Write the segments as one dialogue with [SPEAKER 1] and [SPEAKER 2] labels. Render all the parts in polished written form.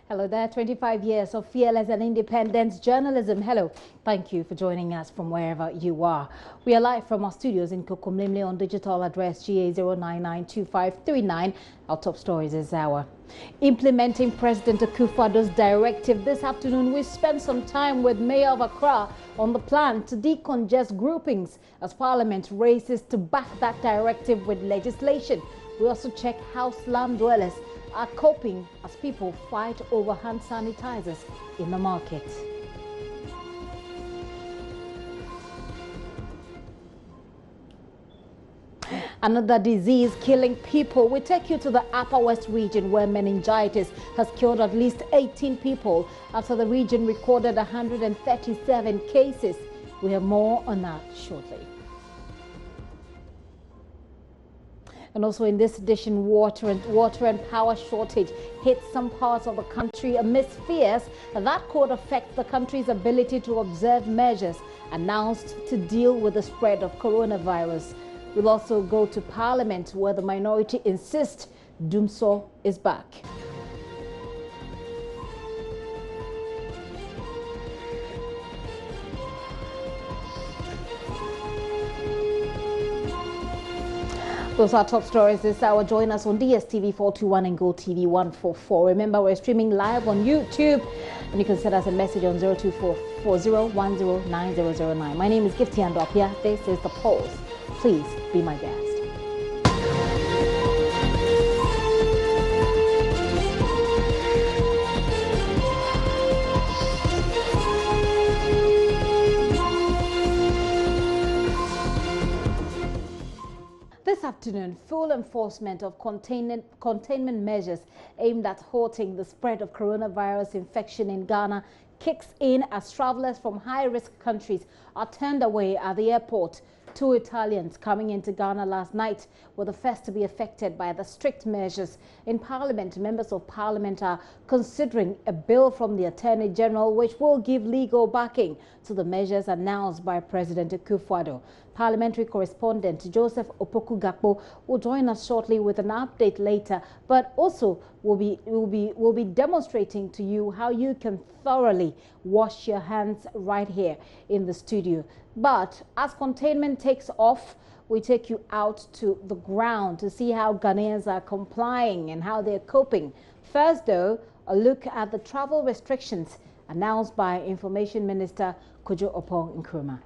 [SPEAKER 1] Hello there, 25 years of fearless and independent journalism. Hello, thank you for joining us from wherever you are. We are live from our studios in Kokomlimle on digital address GA0992539. Our top stories this hour. Implementing President Akufo-Addo's directive this afternoon, we spent some time with Mayor of Accra on the plan to decongest groupings as Parliament races to back that directive with legislation. We also check how slum dwellers are coping as people fight over hand sanitizers in the market. Another disease killing people. We take you to the Upper West region where meningitis has killed at least 18 people after the region recorded 137 cases. We have more on that shortly. And also in this edition, water and power shortage hit some parts of the country amidst fears that could affect the country's ability to observe measures announced to deal with the spread of coronavirus. We'll also go to Parliament where the minority insists Dumso is back. Those are top stories this hour. Join us on DSTV 421 and GoTV 144. Remember, we're streaming live on YouTube, and you can send us a message on 02440109009. My name is Gifty Andopia. This is The Pulse. Please be my guest. This afternoon, full enforcement of containment measures aimed at halting the spread of coronavirus infection in Ghana kicks in as travelers from high-risk countries are turned away at the airport. 2 Italians coming into Ghana last night were the first to be affected by the strict measures. In Parliament, members of Parliament are considering a bill from the Attorney General which will give legal backing to the measures announced by President Akufo-Addo. Parliamentary correspondent Joseph Opoku-Gakpo will join us shortly with an update later, but also will be demonstrating to you how you can thoroughly wash your hands right here in the studio. But as containment takes off, we take you out to the ground to see how Ghanaians are complying and how they're coping. First, though, a look at the travel restrictions announced by Information Minister Kojo Oppong-Nkrumah.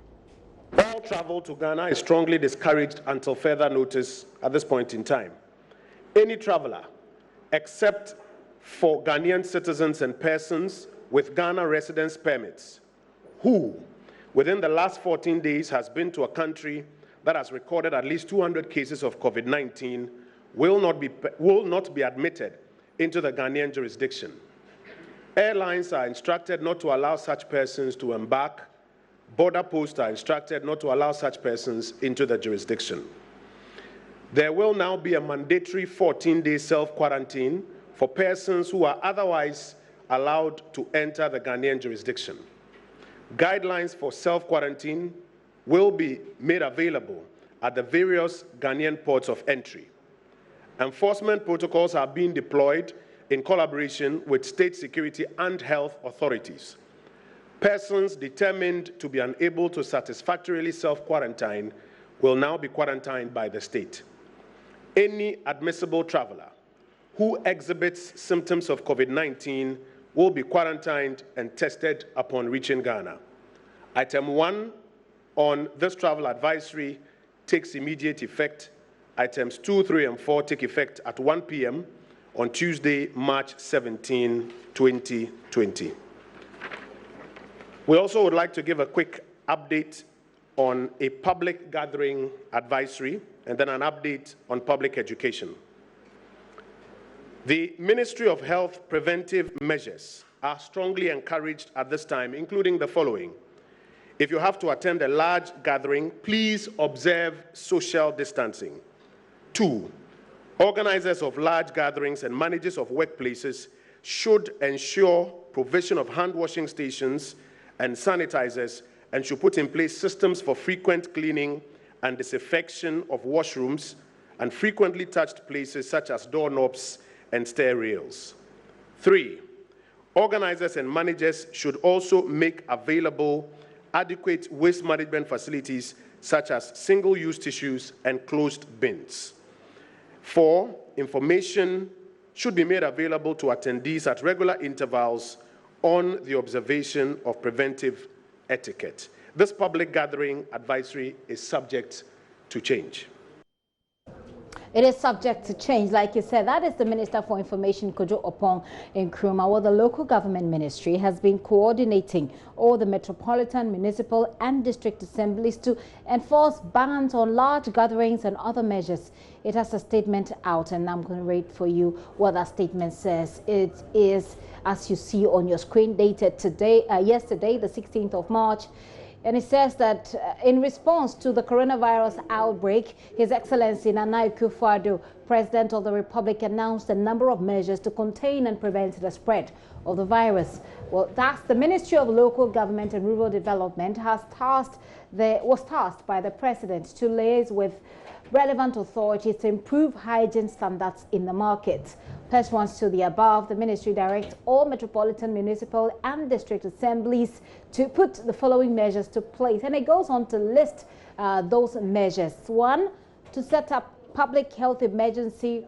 [SPEAKER 2] All travel to Ghana is strongly discouraged until further notice at this point in time. Any traveler, except for Ghanaian citizens and persons with Ghana residence permits, who within the last 14 days has been to a country that has recorded at least 200 cases of COVID-19 will not be admitted into the Ghanaian jurisdiction. Airlines are instructed not to allow such persons to embark. Border posts are instructed not to allow such persons into the jurisdiction. There will now be a mandatory 14-day self-quarantine for persons who are otherwise allowed to enter the Ghanaian jurisdiction. Guidelines for self-quarantine will be made available at the various Ghanaian ports of entry. Enforcement protocols are being deployed in collaboration with state security and health authorities. Persons determined to be unable to satisfactorily self-quarantine will now be quarantined by the state. Any admissible traveler who exhibits symptoms of COVID-19 will be quarantined and tested upon reaching Ghana. Item 1 on this travel advisory takes immediate effect. Items 2, 3, and 4 take effect at 1 p.m. on Tuesday, March 17, 2020. We also would like to give a quick update on a public gathering advisory and then an update on public education. The Ministry of Health preventive measures are strongly encouraged at this time, including the following. If you have to attend a large gathering, please observe social distancing. 2, organizers of large gatherings and managers of workplaces should ensure provision of hand washing stations and sanitizers and should put in place systems for frequent cleaning and disinfection of washrooms and frequently touched places such as doorknobs and stair rails. 3, Organizers and managers should also make available adequate waste management facilities such as single-use tissues and closed bins. 4, information should be made available to attendees at regular intervals on the observation of preventive etiquette. This public gathering advisory is subject to change.
[SPEAKER 1] It is subject to change, like you said. That is the Minister for Information, Kojo Opong Nkrumah. Well, the local government ministry has been coordinating all the metropolitan, municipal and district assemblies to enforce bans on large gatherings and other measures. It has a statement out, and I'm going to read for you what that statement says. It is, as you see on your screen, dated yesterday, the 16th of March. And it says that in response to the coronavirus outbreak, His Excellency Nana Akufo-Addo, President of the Republic, announced a number of measures to contain and prevent the spread of the virus. Well, that's the Ministry of Local Government and Rural Development was tasked by the President to liaise with relevant authorities to improve hygiene standards in the market. Pursuant to the above, the ministry directs all metropolitan, municipal and district assemblies to put the following measures to place. And it goes on to list those measures. 1, to set up public health emergency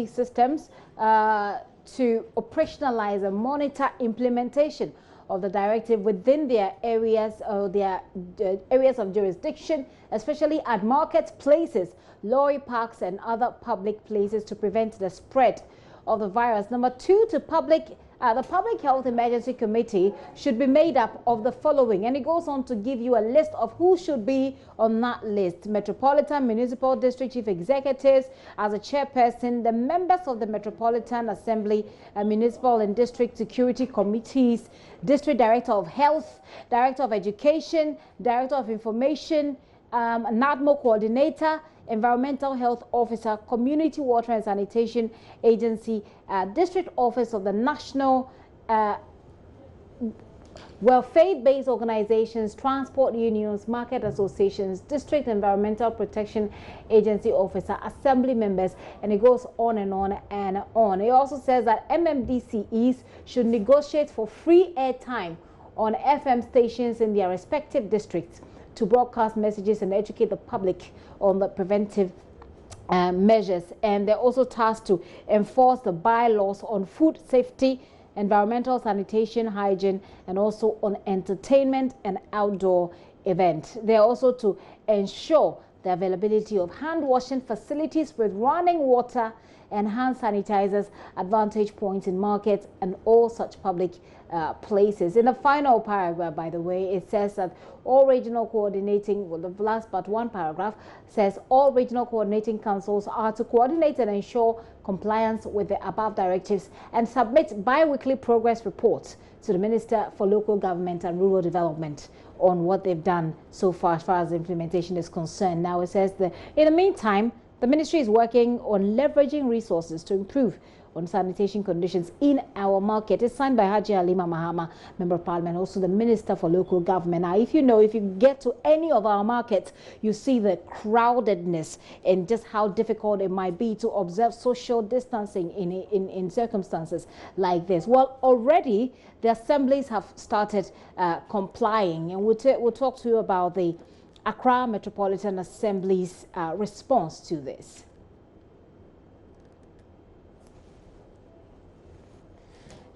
[SPEAKER 1] systems to operationalize and monitor implementation of the directive within their areas or their areas of jurisdiction, especially at marketplaces, lorry parks and other public places, to prevent the spread of the virus. Number 2, to the Public Health Emergency Committee should be made up of the following, and it goes on to give you a list of who should be on that list: Metropolitan, Municipal, District Chief Executives as a chairperson, the members of the Metropolitan Assembly, Municipal and District Security Committees, District Director of Health, Director of Education, Director of Information, NADMO Coordinator, Environmental Health Officer, Community Water and Sanitation Agency, District Office of the National faith-based organizations, transport unions, market associations, District Environmental Protection Agency Officer, Assembly members, and it goes on and on and on. It also says that MMDCEs should negotiate for free airtime on FM stations in their respective districts to broadcast messages and educate the public on the preventive measures. And they're also tasked to enforce the bylaws on food safety, environmental sanitation, hygiene, and also on entertainment and outdoor events. They're also to ensure the availability of hand washing facilities with running water and hand sanitizers, advantage points in markets and all such public places. In the final paragraph, by the way, it says that all regional coordinating, well, the last but one paragraph says all regional coordinating councils are to coordinate and ensure compliance with the above directives and submit bi-weekly progress reports to the Minister for Local Government and Rural Development on what they've done so far as the implementation is concerned. Now it says that in the meantime, the ministry is working on leveraging resources to improve on sanitation conditions in our market. It's signed by Haji Halima Mahama, Member of Parliament, also the Minister for Local Government. Now, if you get to any of our markets, you see the crowdedness and just how difficult it might be to observe social distancing in circumstances like this. Well, already the assemblies have started complying, and we'll talk to you about the Accra Metropolitan Assembly's response to this.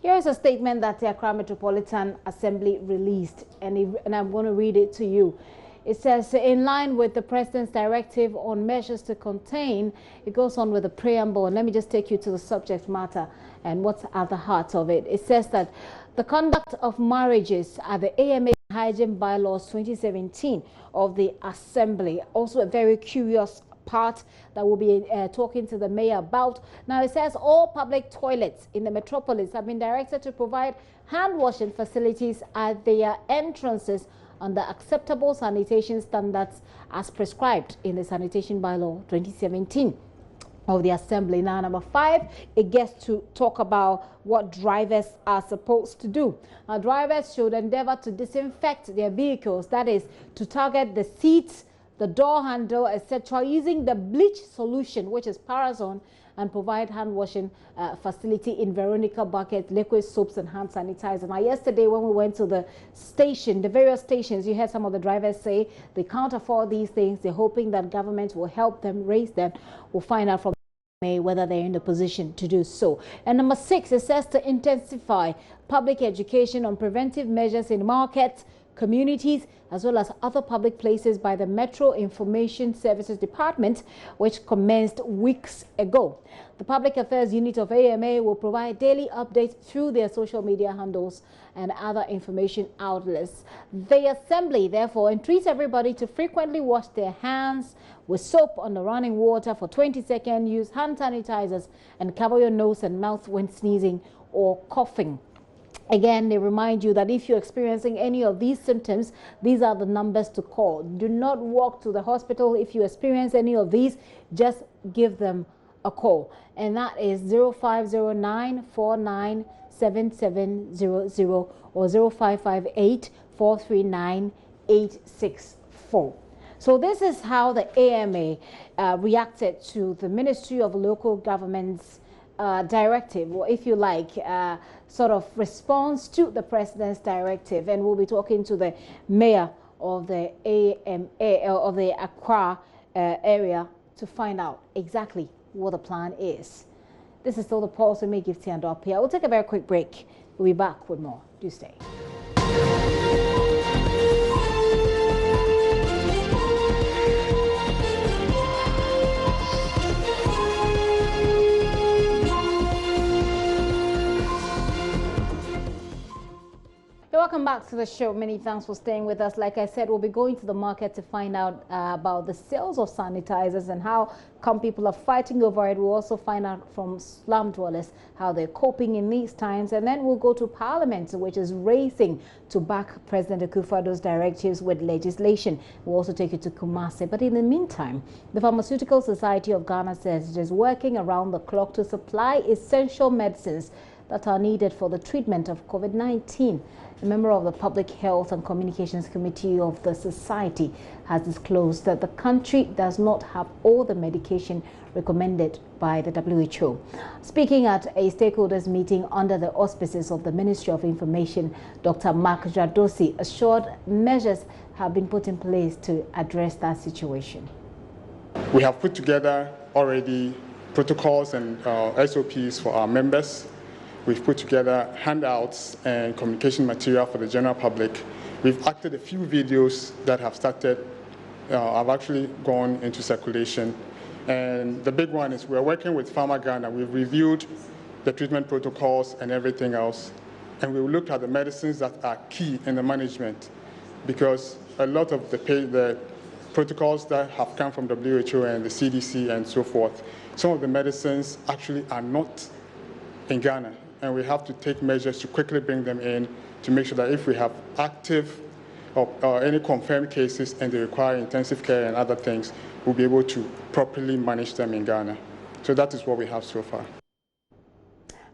[SPEAKER 1] Here is a statement that the Accra Metropolitan Assembly released, and I'm going to read it to you. It says, in line with the President's directive on measures to contain, it goes on with the preamble, and let me just take you to the subject matter and what's at the heart of it. It says that the conduct of marriages are the AMA Hygiene Bylaws 2017 of the Assembly. Also a very curious part that we'll be talking to the mayor about. Now it says all public toilets in the metropolis have been directed to provide hand washing facilities at their entrances under acceptable sanitation standards as prescribed in the Sanitation Bylaw 2017 of the Assembly. Now, number 5, it gets to talk about what drivers are supposed to do. Now, drivers should endeavor to disinfect their vehicles, that is, to target the seats, the door handle, etc., using the bleach solution, which is Parazone, and provide hand washing facility in Veronica bucket, liquid soaps and hand sanitizer. Now, yesterday when we went to the station, the various stations, you heard some of the drivers say they can't afford these things. They're hoping that government will help them raise them. We'll find out from whether they're in the position to do so. And number 6, it says to intensify public education on preventive measures in markets, communities, as well as other public places by the Metro Information Services Department, which commenced weeks ago. The Public Affairs Unit of AMA will provide daily updates through their social media handles and other information outlets. The Assembly, therefore, entreats everybody to frequently wash their hands with soap on the running water for 20 seconds, use hand sanitizers, and cover your nose and mouth when sneezing or coughing. Again, they remind you that if you're experiencing any of these symptoms, these are the numbers to call. Do not walk to the hospital. If you experience any of these, just give them a call. And that is 0509-497700 or 0558-439-864. So this is how the AMA reacted to the Ministry of Local Government's directive, or if you like, sort of response to the president's directive. And we'll be talking to the mayor of the AMA, of the Accra area, to find out exactly what the plan is. This is still the Pulse with me, Gifty and Opia. We'll take a very quick break. We'll be back with more. Do stay. Welcome back to the show. Many thanks for staying with us. Like I said, we'll be going to the market to find out about the sales of sanitizers and how come people are fighting over it. We'll also find out from slum dwellers how they're coping in these times. And then we'll go to Parliament, which is racing to back President Akufo-Addo's directives with legislation. We'll also take you to Kumasi. But in the meantime, the Pharmaceutical Society of Ghana says it is working around the clock to supply essential medicines that are needed for the treatment of COVID-19. A member of the Public Health and Communications Committee of the Society has disclosed that the country does not have all the medication recommended by the WHO. Speaking at a stakeholders meeting under the auspices of the Ministry of Information, Dr. Mark Jadosi assured measures have been put in place to address that situation.
[SPEAKER 3] We have put together already protocols and SOPs for our members. We've put together handouts and communication material for the general public. We've acted a few videos that have started, have actually gone into circulation. And the big one is we're working with Pharma Ghana. We've reviewed the treatment protocols and everything else. And we've looked at the medicines that are key in the management, because a lot of the protocols that have come from WHO and the CDC and so forth, some of the medicines actually are not in Ghana. And we have to take measures to quickly bring them in to make sure that if we have active or any confirmed cases and they require intensive care and other things, we'll be able to properly manage them in Ghana. So that is what we have so far.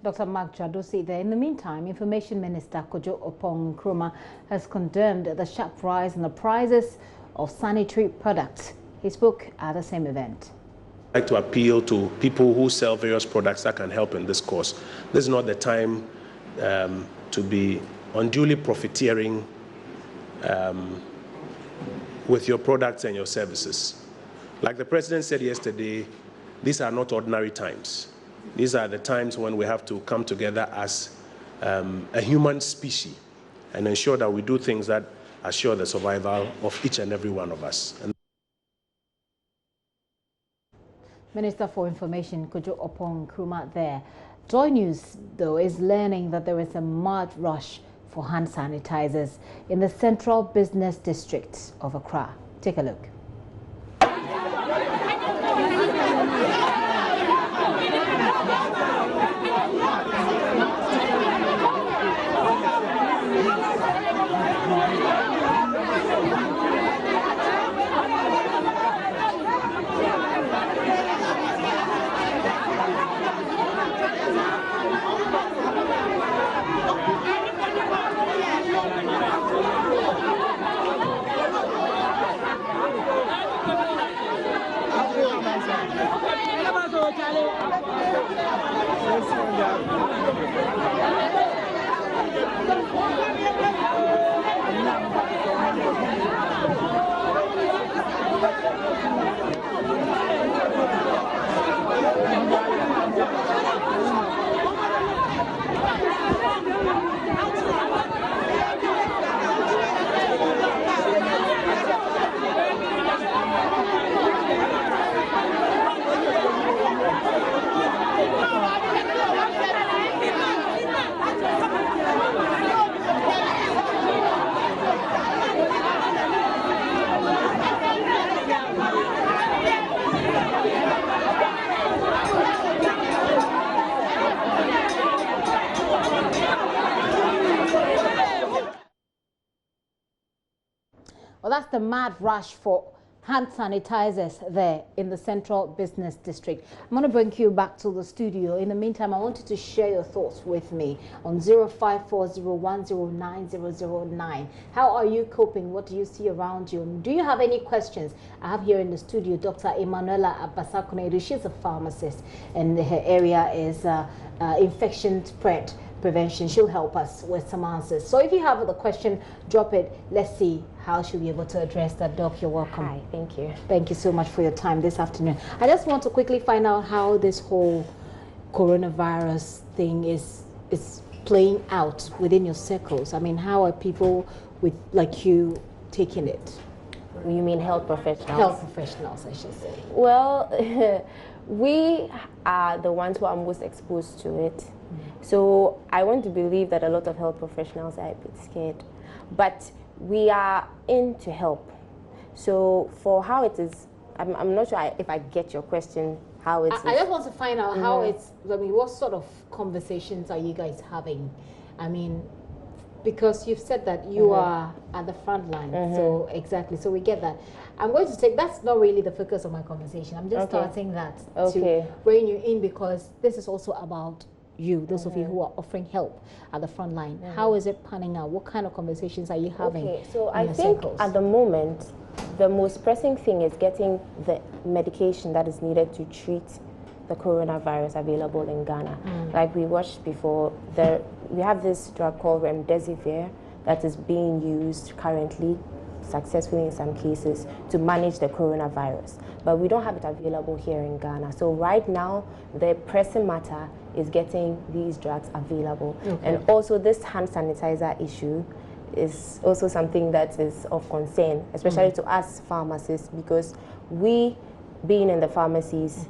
[SPEAKER 1] Dr. Mark Jadosi there. In the meantime, Information Minister Kojo Oppong Nkrumah has condemned the sharp rise in the prices of sanitary products. He spoke at the same event.
[SPEAKER 2] I'd like to appeal to people who sell various products that can help in this cause. This is not the time to be unduly profiteering with your products and your services. Like the President said yesterday, these are not ordinary times. These are the times when we have to come together as a human species and ensure that we do things that assure the survival of each and every one of us.
[SPEAKER 1] Minister for Information Kojo Oppong Nkrumah there. JoyNews, though, is learning that there is a mad rush for hand sanitizers in the Central Business District of Accra. Take a look. Well, that's the mad rush for hand sanitizers there in the Central Business District. I'm going to bring you back to the studio. In the meantime, I want you to share your thoughts with me on 0540109009. How are you coping? What do you see around you? Do you have any questions? I have here in the studio Dr. Emanuela Abasakunedu. She's a pharmacist, and her area is infection spread prevention. She'll help us with some answers. So if you have the question, drop it. Let's see how she'll be able to address that. Doc, you're welcome.
[SPEAKER 4] Hi, thank you.
[SPEAKER 1] Thank you so much for your time this afternoon. I just want to quickly find out how this whole coronavirus thing is playing out within your circles. I mean, how are people with like you taking it?
[SPEAKER 4] You mean health professionals?
[SPEAKER 1] Health professionals, I should say.
[SPEAKER 4] Well, we are the ones who are most exposed to it. So I want to believe that a lot of health professionals are a bit scared. But we are in to help. So for how it is, I'm not sure if I get your question, how it is.
[SPEAKER 1] I just want to find out how it's, I mean, what sort of conversations are you guys having? I mean, because you've said that you are at the front line. So exactly, so we get that. I'm going to take, that's not really the focus of my conversation. I'm just starting that to bring you in, because this is also about you, those of you who are offering help at the front line. How is it panning out? What kind of conversations are you having?
[SPEAKER 4] Okay, so I think at the moment, the most pressing thing is getting the medication that is needed to treat the coronavirus available in Ghana. Like we watched before, we have this drug called remdesivir that is being used currently successfully in some cases to manage the coronavirus, but we don't have it available here in Ghana. So right now the pressing matter is getting these drugs available. And also this hand sanitizer issue is also something that is of concern, especially to us pharmacists, because we, being in the pharmacies,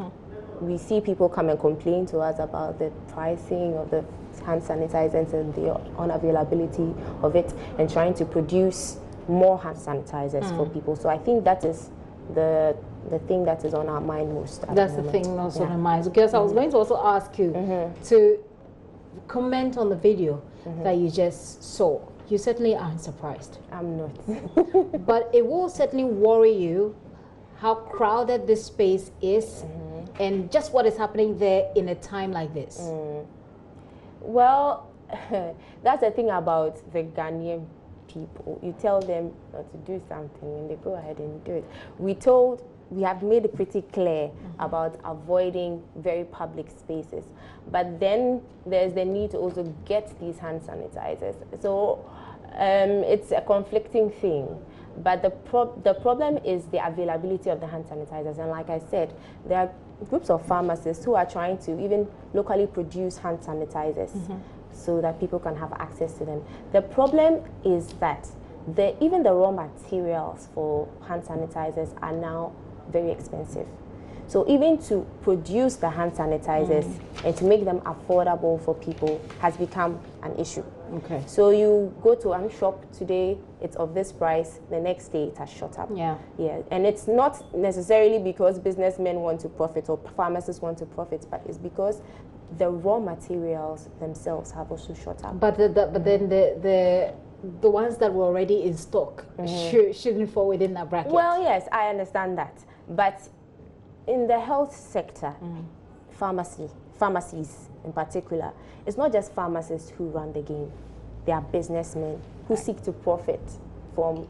[SPEAKER 4] we see people come and complain to us about the pricing of the hand sanitizers and the unavailability of it, and trying to produce more hand sanitizers for people. So I think that is the thing that is on our mind most at
[SPEAKER 1] That's
[SPEAKER 4] the
[SPEAKER 1] the
[SPEAKER 4] moment.
[SPEAKER 1] thing also on our minds. Because I was going to also ask you to comment on the video that you just saw. You certainly aren't surprised.
[SPEAKER 4] I'm not.
[SPEAKER 1] But it will certainly worry you how crowded this space is and just what is happening there in a time like this.
[SPEAKER 4] Well, that's the thing about the Ghanaian people. You tell them not to do something and they go ahead and do it. We have made it pretty clear about avoiding very public spaces, but then there's the need to also get these hand sanitizers. So it's a conflicting thing, but the problem is the availability of the hand sanitizers. And like I said, there are groups of pharmacists who are trying to even locally produce hand sanitizers so that people can have access to them. The problem is that even the raw materials for hand sanitizers are now very expensive. So even to produce the hand sanitizers and to make them affordable for people has become an issue.
[SPEAKER 1] Okay.
[SPEAKER 4] So you go to a shop today, it's of this price, the next day it has shot up.
[SPEAKER 1] Yeah.
[SPEAKER 4] And it's not necessarily because businessmen want to profit or pharmacists want to profit, but it's because the raw materials themselves have also shot up.
[SPEAKER 1] But then the ones that were already in stock shouldn't fall within that bracket.
[SPEAKER 4] Well, yes, I understand that. But in the health sector, pharmacies in particular, it's not just pharmacists who run the game. They are businessmen who seek to profit from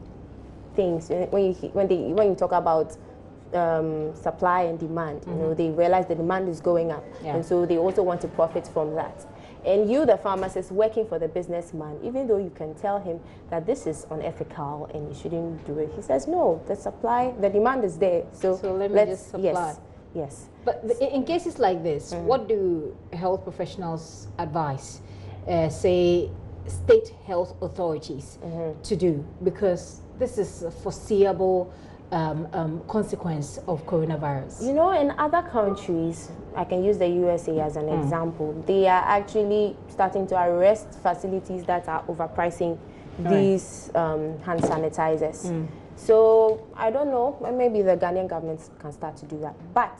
[SPEAKER 4] things. When you talk about supply and demand. You know, they realize the demand is going up, and so they also want to profit from that. And you, the pharmacist, working for the businessman, even though you can tell him that this is unethical and you shouldn't do it, he says, no, the demand is there. So
[SPEAKER 1] let me just supply.
[SPEAKER 4] Yes, yes.
[SPEAKER 1] But in cases like this, what do health professionals advise, say, state health authorities to do? Because this is a foreseeable consequence of coronavirus.
[SPEAKER 4] You know, in other countries, I can use the USA as an example, they are actually starting to arrest facilities that are overpricing these hand sanitizers. So I don't know, maybe the Ghanaian government can start to do that. But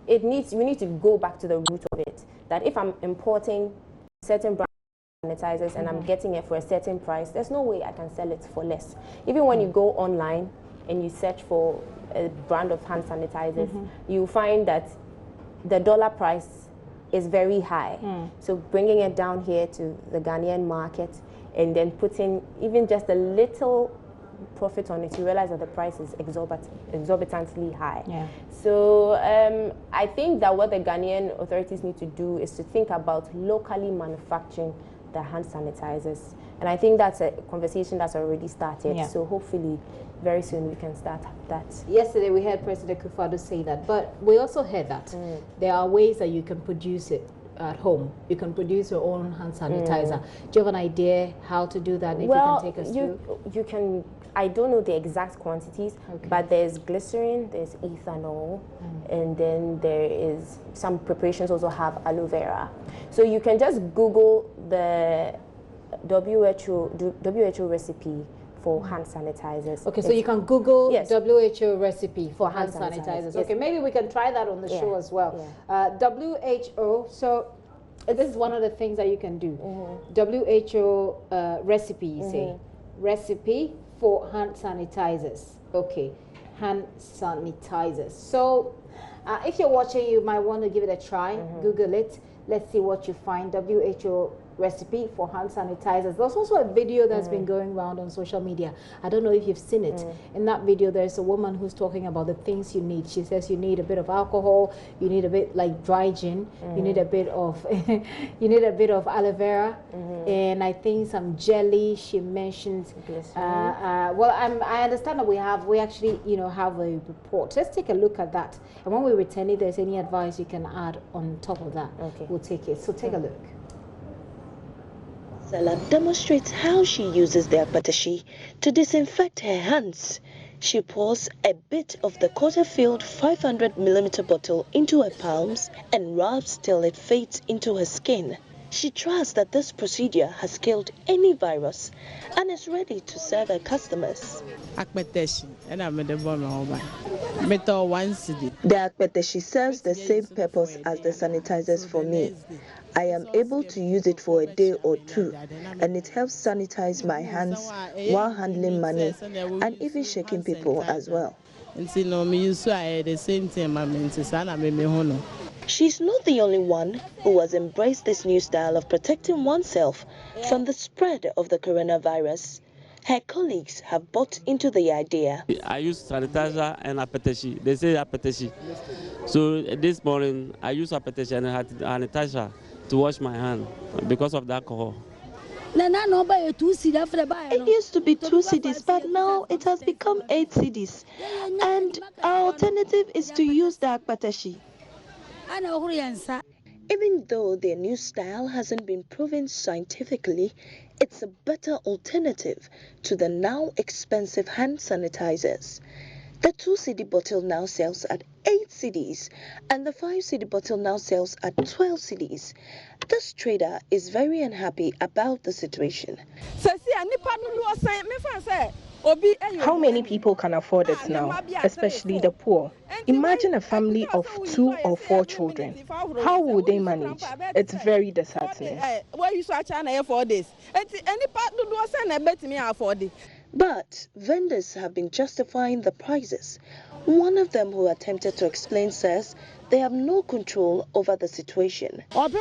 [SPEAKER 4] we need to go back to the root of it, that if I'm importing certain brand sanitizers and I'm getting it for a certain price, there's no way I can sell it for less. Even when you go online and you search for a brand of hand sanitizers, you find that the dollar price is very high. So bringing it down here to the Ghanaian market and then putting even just a little profit on it, you realize that the price is exorbitantly high. So I think that what the Ghanaian authorities need to do is to think about locally manufacturing the hand sanitizers. And I think that's a conversation that's already started. So hopefully very soon we can start that.
[SPEAKER 1] Yesterday we heard President Kufuor say that, but we also heard that there are ways that you can produce it at home. You can produce your own hand sanitizer. Do you have an idea how to do that? If you can take us through?
[SPEAKER 4] You can. I don't know the exact quantities, but there's glycerin, there's ethanol, and then there is some preparations also have aloe vera. So you can just Google the WHO recipe for hand sanitizers.
[SPEAKER 1] Okay, so you can Google WHO recipe for hand sanitizers. Okay, maybe we can try that on the show as well. WHO, so this is one of the things that you can do. WHO recipe, you say. Recipe for hand sanitizers. Okay, hand sanitizers. So if you're watching, you might want to give it a try. Google it. Let's see what you find. WHO recipe for hand sanitizers. There's also a video that's been going around on social media. I don't know if you've seen it. In that video, there's a woman who's talking about the things you need. She says you need a bit of alcohol, you need a bit like dry gin, you need a bit of aloe vera, and I think some jelly. She mentioned. Well, I understand that we actually have a report. Let's take a look at that, and when we return, if there's any advice you can add on top of that, we'll take it. So take a look.
[SPEAKER 5] Sela demonstrates how she uses the akpatashi to disinfect her hands. She pours a bit of the quarter-filled 500ml bottle into her palms and rubs till it fades into her skin. She trusts that this procedure has killed any virus and is ready to serve her customers. The akpatashi serves the same purpose as the sanitizers for me. I am able to use it for a day or two, and it helps sanitize my hands while handling money and even shaking people as well. She's not the only one who has embraced this new style of protecting oneself from the spread of the coronavirus. Her colleagues have bought into the idea.
[SPEAKER 6] I use sanitizer and apetashi. They say apetashi. So this morning I use apetashi and sanitizer to wash my hand because of the alcohol.
[SPEAKER 5] It used to be 2 cedis, but now it has become 8 cedis. And our alternative is to use the akpatashi. Even though their new style hasn't been proven scientifically, it's a better alternative to the now expensive hand sanitizers. The 2 cedi bottle now sells at 8 cedis, and the 5 cedi bottle now sells at 12 cedis. This trader is very unhappy about the situation.
[SPEAKER 7] How many people can afford it now, especially the poor? Imagine a family of 2 or 4 children. How will they manage? It's very disheartening.
[SPEAKER 5] But vendors have been justifying the prices. One of them who attempted to explain says they have no control over the situation.
[SPEAKER 8] Very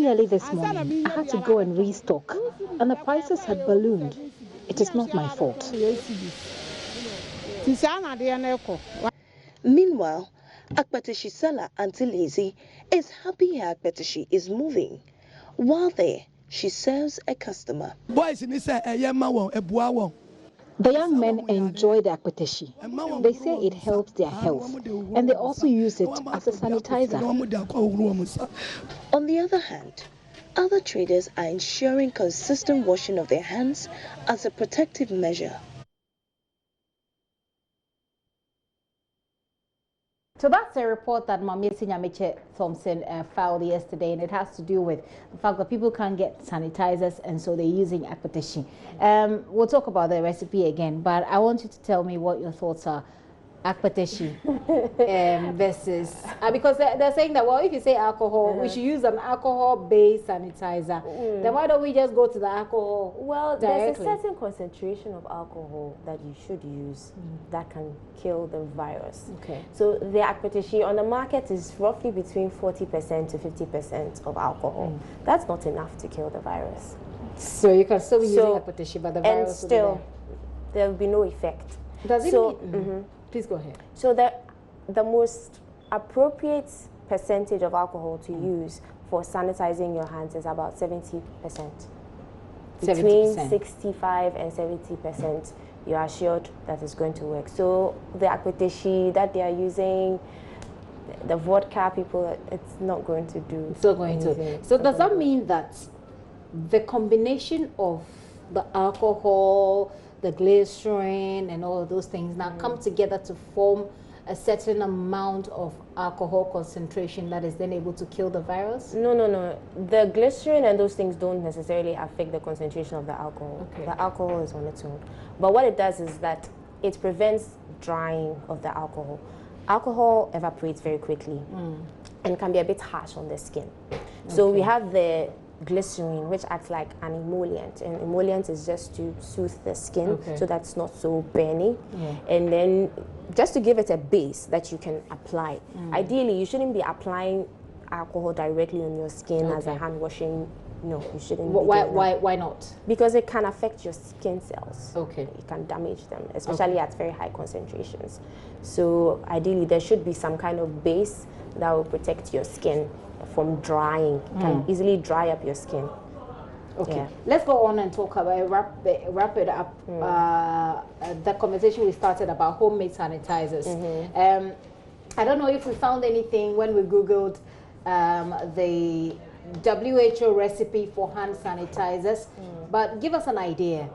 [SPEAKER 8] early this morning, I had to go and restock, and the prices had ballooned. It is not my fault.
[SPEAKER 5] Meanwhile, Akpetishi seller Auntie Lizzie is happy her Akpetishi is moving. While there, she serves a customer.
[SPEAKER 8] The young men enjoy the akpeteshi. They say it helps their health, and they also use it as a sanitizer.
[SPEAKER 5] On the other hand, other traders are ensuring consistent washing of their hands as a protective measure.
[SPEAKER 1] So that's a report that Mami Sinyameche Thompson filed yesterday, and it has to do with the fact that people can't get sanitizers, and so they're using akpeteshi. We'll talk about the recipe again, but I want you to tell me what your thoughts are. Akpeteshi versus because they're saying that, well, if you say alcohol, we should use an alcohol-based sanitizer. Then why don't we just go to the alcohol?
[SPEAKER 4] Well,
[SPEAKER 1] directly?
[SPEAKER 4] there's a certain concentration of alcohol that you should use that can kill the virus.
[SPEAKER 1] Okay.
[SPEAKER 4] So the akpeteshi on the market is roughly between 40% to 50% of alcohol. That's not enough to kill the virus.
[SPEAKER 1] So you can still be using akpeteshi, but the virus
[SPEAKER 4] and still there will be no effect.
[SPEAKER 1] Does it mean? Please go ahead.
[SPEAKER 4] So the most appropriate percentage of alcohol to use for sanitizing your hands is about 70%. Between 65 and 70%, you are assured that it's going to work. So the akpeteshi that they are using, the vodka people, it's not going to do.
[SPEAKER 1] It's not going to. So does that mean that the combination of the alcohol, the glycerin, and all of those things now come together to form a certain amount of alcohol concentration that is then able to kill the virus?
[SPEAKER 4] No. The glycerin and those things don't necessarily affect the concentration of the alcohol. Okay. The alcohol is on its own. But what it does is that it prevents drying of the alcohol. Alcohol evaporates very quickly and can be a bit harsh on the skin. So we have the glycerin, which acts like an emollient, and emollient is just to soothe the skin so that's not so burning, and then just to give it a base that you can apply. Ideally, you shouldn't be applying alcohol directly on your skin as a hand washing. No, you shouldn't.
[SPEAKER 1] Why not?
[SPEAKER 4] Because it can affect your skin cells.
[SPEAKER 1] Okay.
[SPEAKER 4] It can damage them, especially at very high concentrations. So ideally, there should be some kind of base that will protect your skin from drying. Can easily dry up your skin.
[SPEAKER 1] Okay, let's go on and talk about wrap it up. The conversation we started about homemade sanitizers. I don't know if we found anything when we googled the WHO recipe for hand sanitizers, but give us an idea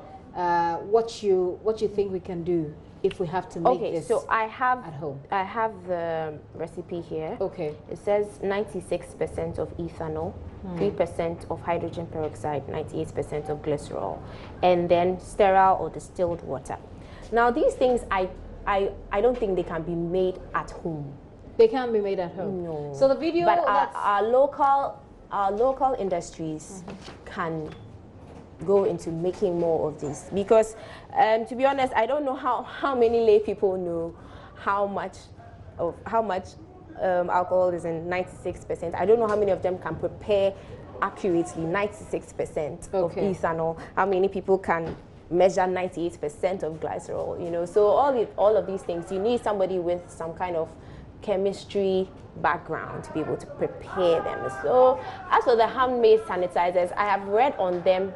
[SPEAKER 1] what you think we can do if we have to make this
[SPEAKER 4] so I have
[SPEAKER 1] at home.
[SPEAKER 4] I have the recipe here.
[SPEAKER 1] Okay.
[SPEAKER 4] It says 96% of ethanol, 3% of hydrogen peroxide, 98% of glycerol, and then sterile or distilled water. Now these things I don't think they can be made at home.
[SPEAKER 1] They can't be made at home.
[SPEAKER 4] No.
[SPEAKER 1] So the video,
[SPEAKER 4] but our local industries can go into making more of this, because to be honest, I don't know how many lay people know how much alcohol is in 96%. I don't know how many of them can prepare accurately 96% of ethanol. How many people can measure 98% of glycerol? You know, so all of these things, you need somebody with some kind of chemistry background to be able to prepare them. So as for the handmade sanitizers, I have read on them,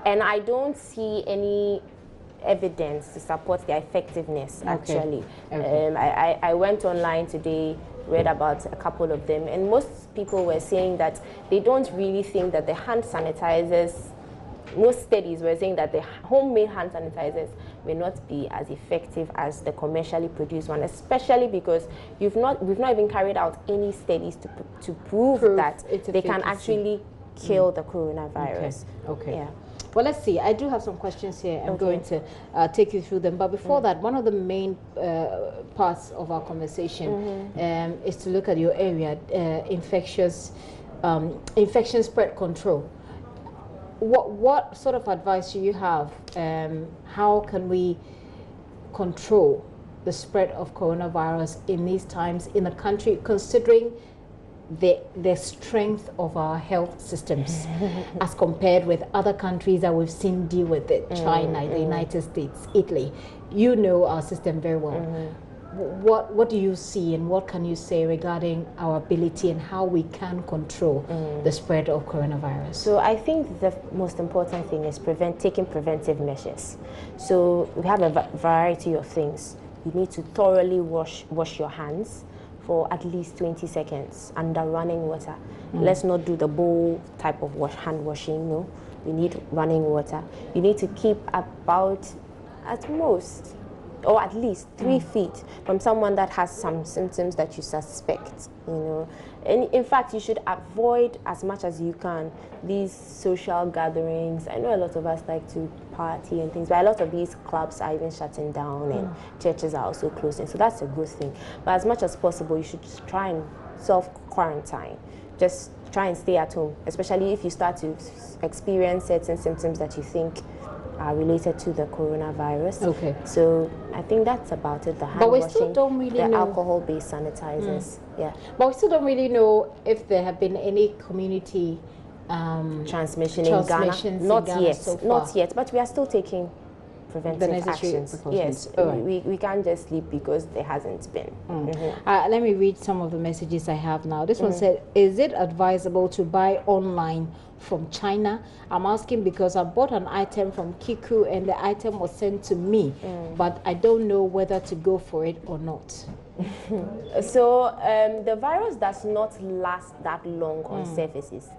[SPEAKER 4] and I don't see any evidence to support their effectiveness, actually. I went online today, read about a couple of them, and most people were saying that they don't really think that the hand sanitizers, most studies were saying that the homemade hand sanitizers may not be as effective as the commercially produced one, especially because we've not even carried out any studies to prove that they can actually kill the coronavirus.
[SPEAKER 1] Yeah. Well, let's see. I do have some questions here. I'm going to take you through them. But before that, one of the main parts of our conversation is to look at your area, infection spread control. What sort of advice do you have? How can we control the spread of coronavirus in these times in the country, considering the strength of our health systems as compared with other countries that we've seen deal with it, China, the United States, Italy. You know our system very well. What do you see and what can you say regarding our ability and how we can control the spread of coronavirus?
[SPEAKER 4] So I think the most important thing is taking preventive measures. So we have a variety of things. You need to thoroughly wash your hands for at least 20 seconds under running water. Let's not do the bowl type of hand washing, no. We need running water. You need to keep about, at most, or at least 3 feet from someone that has some symptoms that you suspect, you know. And in fact, you should avoid as much as you can these social gatherings. I know a lot of us like to party and things, but a lot of these clubs are even shutting down and churches are also closing, so that's a good thing. But as much as possible, you should just try and self-quarantine. Just try and stay at home, especially if you start to experience certain symptoms that you think are related to the coronavirus.
[SPEAKER 1] Okay.
[SPEAKER 4] So I think that's about it. The hand
[SPEAKER 1] but we
[SPEAKER 4] washing,
[SPEAKER 1] still don't really
[SPEAKER 4] the
[SPEAKER 1] know.
[SPEAKER 4] alcohol-based sanitizers. Yeah.
[SPEAKER 1] But we still don't really know if there have been any community
[SPEAKER 4] transmission in Ghana. Not yet.
[SPEAKER 1] So far.
[SPEAKER 4] Not yet. But we are still taking preventive actions. Yes. We can't just sleep because there hasn't been.
[SPEAKER 1] Let me read some of the messages I have now. This one said, is it advisable to buy online from China? I'm asking because I bought an item from Kiku and the item was sent to me, but I don't know whether to go for it or not.
[SPEAKER 4] So the virus does not last that long on surfaces.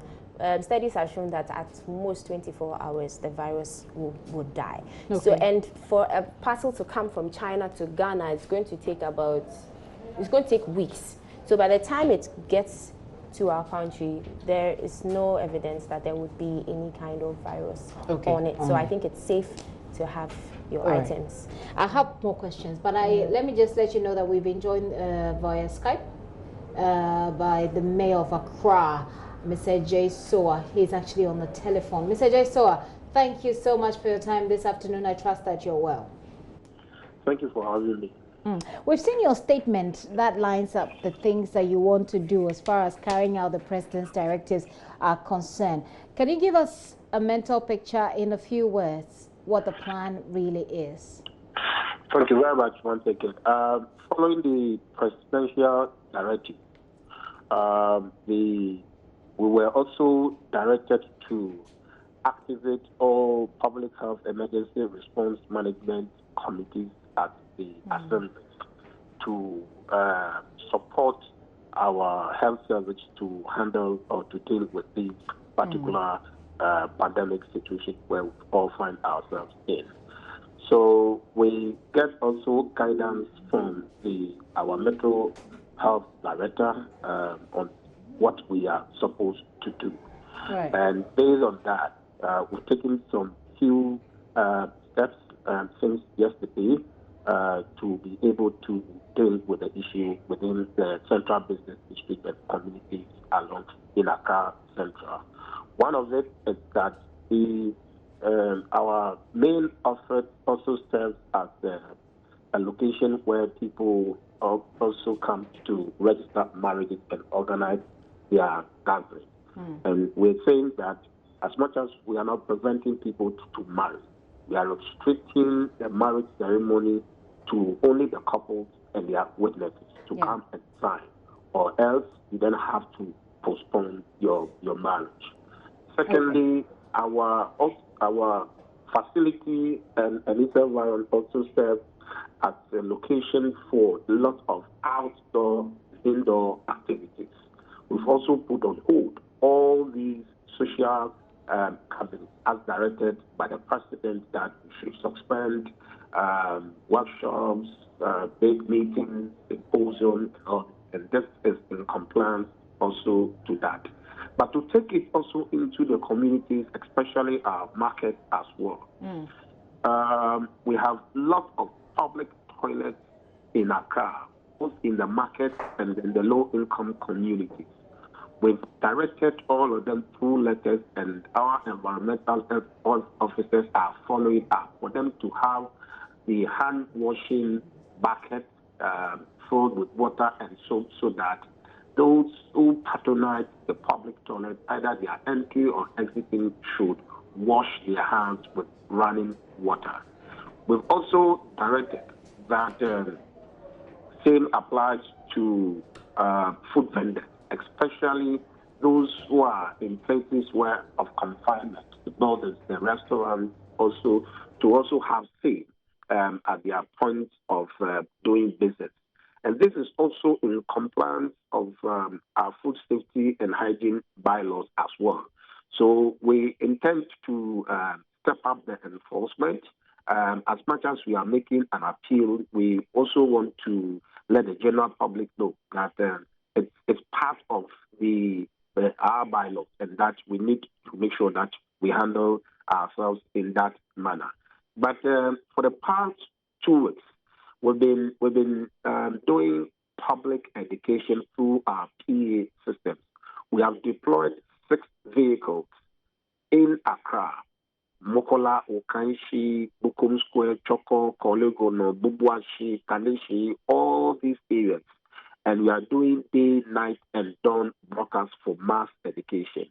[SPEAKER 4] Studies have shown that at most 24 hours the virus would die.
[SPEAKER 1] Okay.
[SPEAKER 4] So, and for a parcel to come from China to Ghana, it's going to take weeks. So by the time it gets to our country, there is no evidence that there would be any kind of virus on it. So I think it's safe to have your items.
[SPEAKER 1] I have more questions, but let me just let you know that we've been joined via Skype by the mayor of Accra, Mr. J. Soa. He's actually on the telephone. Mr. J. Soa, thank you so much for your time this afternoon. I trust that you're well.
[SPEAKER 9] Thank you for having me.
[SPEAKER 1] We've seen your statement that lines up the things that you want to do as far as carrying out the president's directives are concerned. Can you give us a mental picture in a few words what the plan really is?
[SPEAKER 9] Thank you very much once again. Following the presidential directive, we were also directed to activate all public health emergency response management committees at the assembly to support our health service to handle or to deal with this particular pandemic situation where we all find ourselves in. So we get also guidance from our mental health director on what we are supposed to do.
[SPEAKER 1] Right.
[SPEAKER 9] And based on that, we've taken some few steps since yesterday to be able to deal with the issue within the Central Business District and communities along in Accra Central. One of it is that our main office also serves as a location where people also come to register marriages and organize their gatherings. And we're saying that as much as we are not preventing people to marry, we are restricting the marriage ceremony to only the couples and their witnesses to come and sign, or else you then have to postpone your marriage. Secondly, our facility and Anita Environment also serves as a location for lots of outdoor, indoor activities. We've also put on hold all these social gatherings as directed by the president that we should suspend workshops, big meetings, symposiums, and this is in compliance also to that. But to take it also into the communities, especially our markets as well. We have lots of public toilets in Accra, both in the market and in the low-income communities. We've directed all of them through letters, and our environmental health officers are following up for them to have the hand-washing buckets filled with water and soap so that those who patronize the public toilet, either their entry or exiting, should wash their hands with running water. We've also directed that same applies to food vendors, especially those who are in places where of confinement, the buildings, the restaurants, also to also have say at their points of doing business. And this is also in compliance of our food safety and hygiene bylaws as well. So we intend to step up the enforcement. As much as we are making an appeal, we also want to let the general public know that it's part of our bylaws, and that we need to make sure that we handle ourselves in that manner. But for the past 2 weeks, we've been doing public education through our PA systems. We have deployed 6 vehicles in Accra, Mokola, Okanshi, Bukum Square, Choko, Kolegono, Bubuashi, Kaneshi, all these areas. And we are doing day, night, and dawn broadcasts for mass education.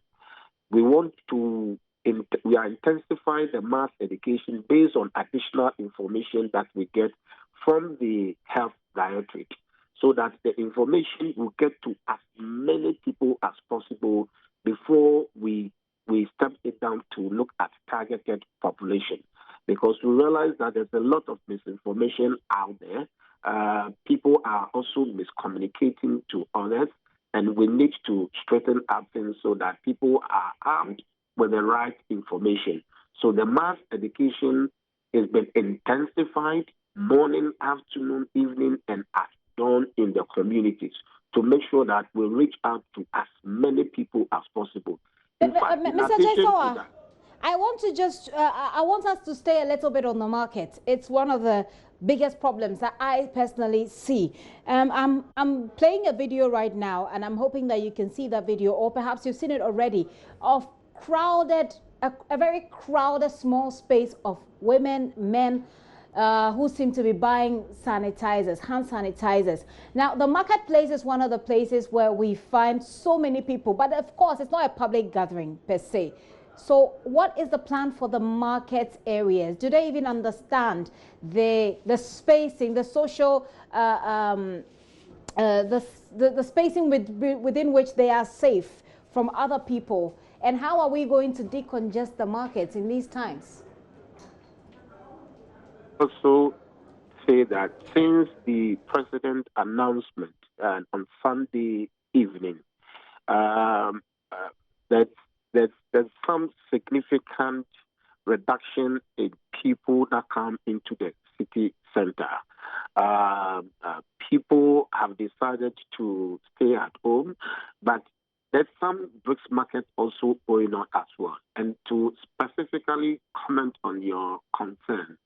[SPEAKER 9] We are intensifying the mass education based on additional information that we get from the health directorate, so that the information will get to as many people as possible before we step it down to look at targeted population. Because we realize that there's a lot of misinformation out there. People are also miscommunicating to others, and we need to straighten up things so that people are armed with the right information. So the mass education has been intensified morning, afternoon, evening, and at dawn in the communities to make sure that we reach out to as many people as possible. In fact,
[SPEAKER 1] Mr. Jaisoa, I want us to stay a little bit on the market. It's one of the biggest problems that I personally see. I'm playing a video right now, and I'm hoping that you can see that video, or perhaps you've seen it already, of a very crowded small space of women, men, who seem to be buying sanitizers, hand sanitizers. Now, the marketplace is one of the places where we find so many people, but of course, it's not a public gathering per se. So what is the plan for the market areas? Do they even understand the spacing, the social, the spacing within which they are safe from other people? And how are we going to decongest the markets in these times?
[SPEAKER 9] Also say that since the president announcement on Sunday evening, there's some significant reduction in people that come into the city center. People have decided to stay at home, but there's some bricks market also going on as well. And to specifically comment on your concern,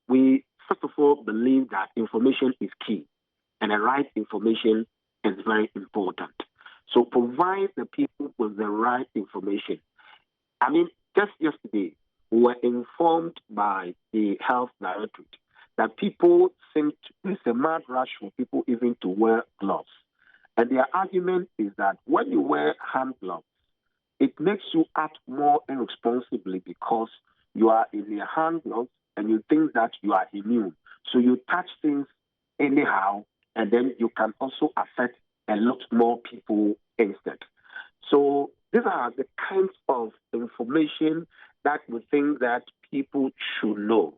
[SPEAKER 9] we first of all believe that information is key, and the right information is very important. So provide the people with the right information. I mean, just yesterday, we were informed by the health directorate that there's a mad rush for people even to wear gloves. And their argument is that when you wear hand gloves, it makes you act more irresponsibly because you are in your hand gloves and you think that you are immune. So you touch things anyhow, and then you can also affect a lot more people instead. So these are the kinds of information that we think that people should know.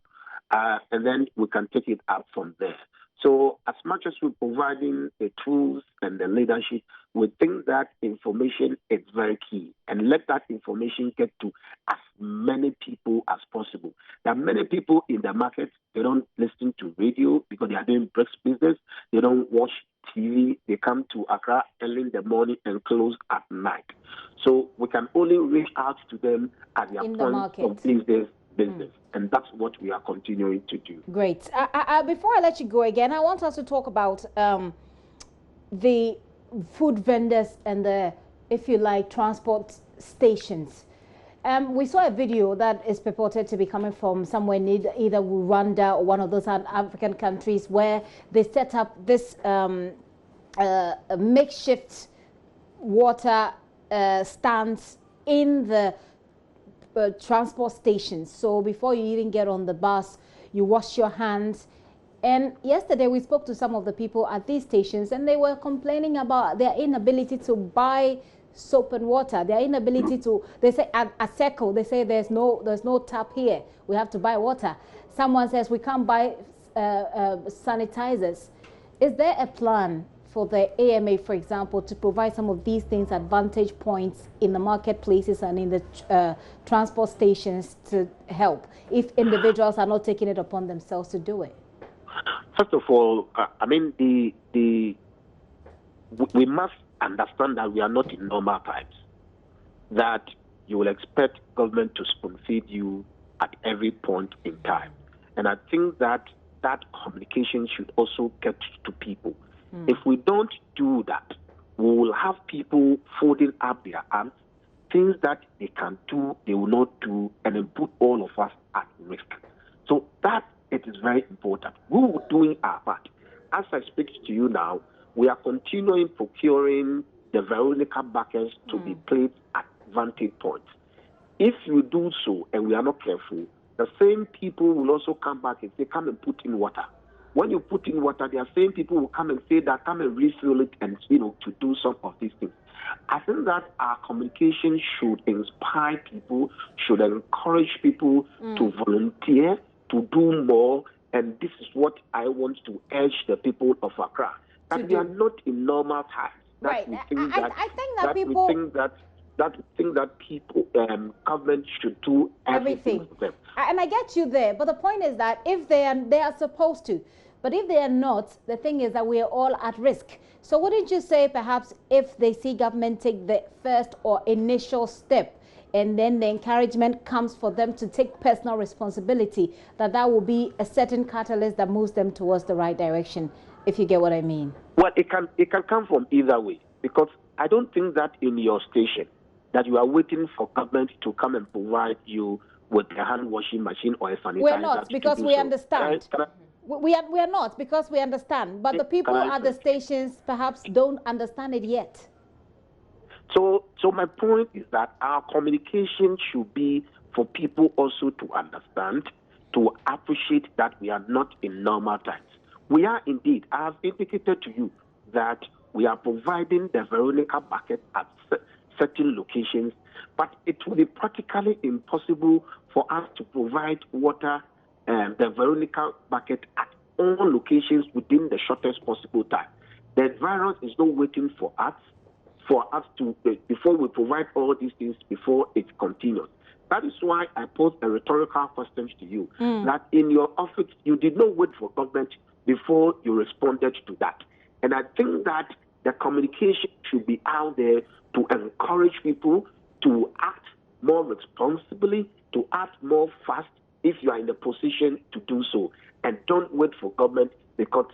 [SPEAKER 9] And then we can take it up from there. So as much as we're providing the tools and the leadership, we think that information is very key, and let that information get to as many people as possible. There are many people in the market, they don't listen to radio because they are doing bricks business. They don't watch TV. They come to Accra early in the morning and close at night. So we can only reach out to them at their point of business. And that's what we are continuing to do.
[SPEAKER 1] Great. Before I let you go again, I want us to talk about the food vendors and the, if you like, transport stations. We saw a video that is purported to be coming from somewhere near either Rwanda or one of those African countries where they set up this makeshift water stands in the transport stations. So before you even get on the bus, you wash your hands. And yesterday we spoke to some of the people at these stations, and they were complaining about their inability to buy soap and water, their inability to, they say at Circle, they say there's no tap here, we have to buy water. Someone says we can't buy sanitizers. Is there a plan for the AMA, for example, to provide some of these things at vantage points in the marketplaces and in the transport stations to help if individuals are not taking it upon themselves to do it?
[SPEAKER 9] First of all, I mean, we must understand that we are not in normal times, that you will expect government to spoon feed you at every point in time. And I think that that communication should also get to people. If we don't do that, we will have people folding up their arms, things that they can do, they will not do, and then put all of us at risk. So that it is very important. We are doing our part. As I speak to you now, we are continuing procuring the Veronica buckets to be placed at vantage points. If you do so and we are not careful, the same people will also come back and say, come and put in water. When you put in water, the same people will come and say that, come and refill it and, to do some of these things. I think that our communication should inspire people, should encourage people to volunteer, to do more, and this is what I want to urge the people of Accra. That we are not in normal times. That
[SPEAKER 1] right.
[SPEAKER 9] We think
[SPEAKER 1] I think that people...
[SPEAKER 9] We think that people, government should do everything for them.
[SPEAKER 1] And I get you there, but the point is that if they are supposed to, but if they are not, the thing is that we are all at risk. So wouldn't you say perhaps if they see government take the first or initial step, and then the encouragement comes for them to take personal responsibility, that will be a certain catalyst that moves them towards the right direction, if you get what I mean?
[SPEAKER 9] Well, it can come from either way, because I don't think that in your station that you are waiting for government to come and provide you with a hand washing machine or a sanitizer.
[SPEAKER 1] We're not, because we understand. We are not, because we understand. But the people at the stations perhaps don't understand it yet.
[SPEAKER 9] So my point is that our communication should be for people also to understand, to appreciate that we are not in normal times. We are indeed. I have indicated to you that we are providing the Veronica bucket at certain locations, but it will be practically impossible for us to provide water, the Veronica bucket at all locations within the shortest possible time. The virus is not waiting for us to, before we provide all these things, before it continues. That is why I posed a rhetorical question to you, that in your office, you did not wait for government before you responded to that. And I think that the communication should be out there to encourage people to act more responsibly, to act more fast if you are in the position to do so. And don't wait for government, because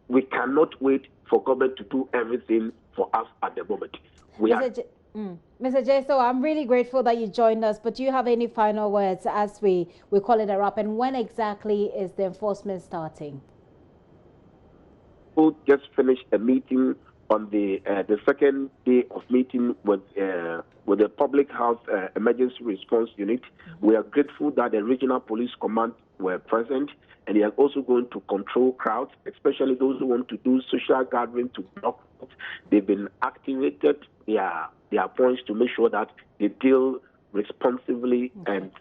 [SPEAKER 9] we cannot wait for government to do everything for us at the moment.
[SPEAKER 1] Mr. J, so I'm really grateful that you joined us, but do you have any final words as we call it a wrap? And when exactly is the enforcement starting?
[SPEAKER 9] We just finished a meeting on the second day of meeting with the Public Health Emergency Response Unit. We are grateful that the Regional Police Command were present, and they are also going to control crowds, especially those who want to do social gathering to block. They've been activated their points to make sure that they deal responsibly and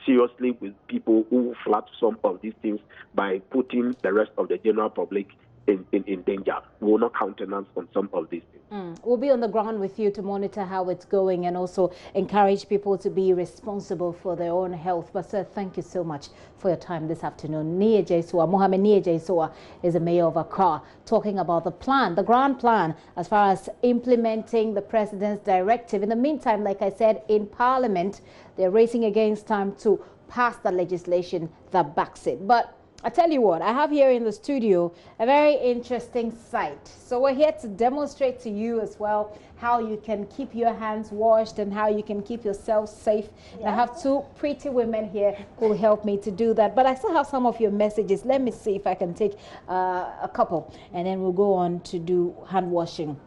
[SPEAKER 9] seriously with people who flat some of these things by putting the rest of the general public in danger. We will not countenance on some of these things.
[SPEAKER 1] We'll be on the ground with you to monitor how it's going and also encourage people to be responsible for their own health. But sir, thank you so much for your time this afternoon. Mohammed Nia Jaisua is the mayor of Accra, talking about the plan, the grand plan, as far as implementing the president's directive. In the meantime, like I said, in Parliament, they're racing against time to pass the legislation that backs it. But I tell you what, I have here in the studio a very interesting site. So we're here to demonstrate to you as well how you can keep your hands washed and how you can keep yourself safe. Yeah. I have two pretty women here who will help me to do that. But I still have some of your messages. Let me see if I can take a couple, and then we'll go on to do hand washing.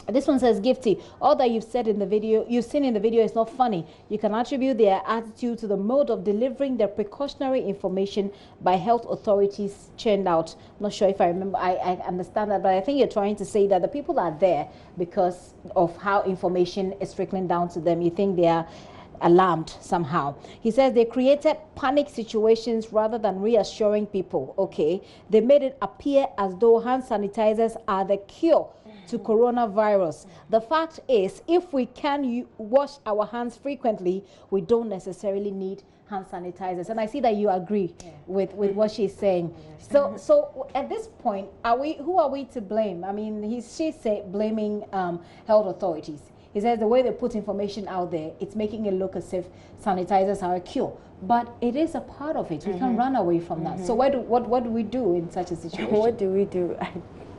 [SPEAKER 1] This one says, Gifty, all that you've seen in the video is not funny. You can attribute their attitude to the mode of delivering their precautionary information by health authorities churned out. I'm not sure if I remember, I understand that, but I think you're trying to say that the people are there because of how information is trickling down to them. You think they are alarmed somehow. He says they created panic situations rather than reassuring people. Okay, they made it appear as though hand sanitizers are the cure to coronavirus. The fact is, if we can wash our hands frequently, we don't necessarily need hand sanitizers. And I see that you agree with what she's saying. So at this point, who are we to blame? I mean, she's blaming health authorities. He says the way they put information out there, it's making it look as if sanitizers are a cure. But it is a part of it. We can't run away from that. So what do we do in such a situation?
[SPEAKER 4] What do we do?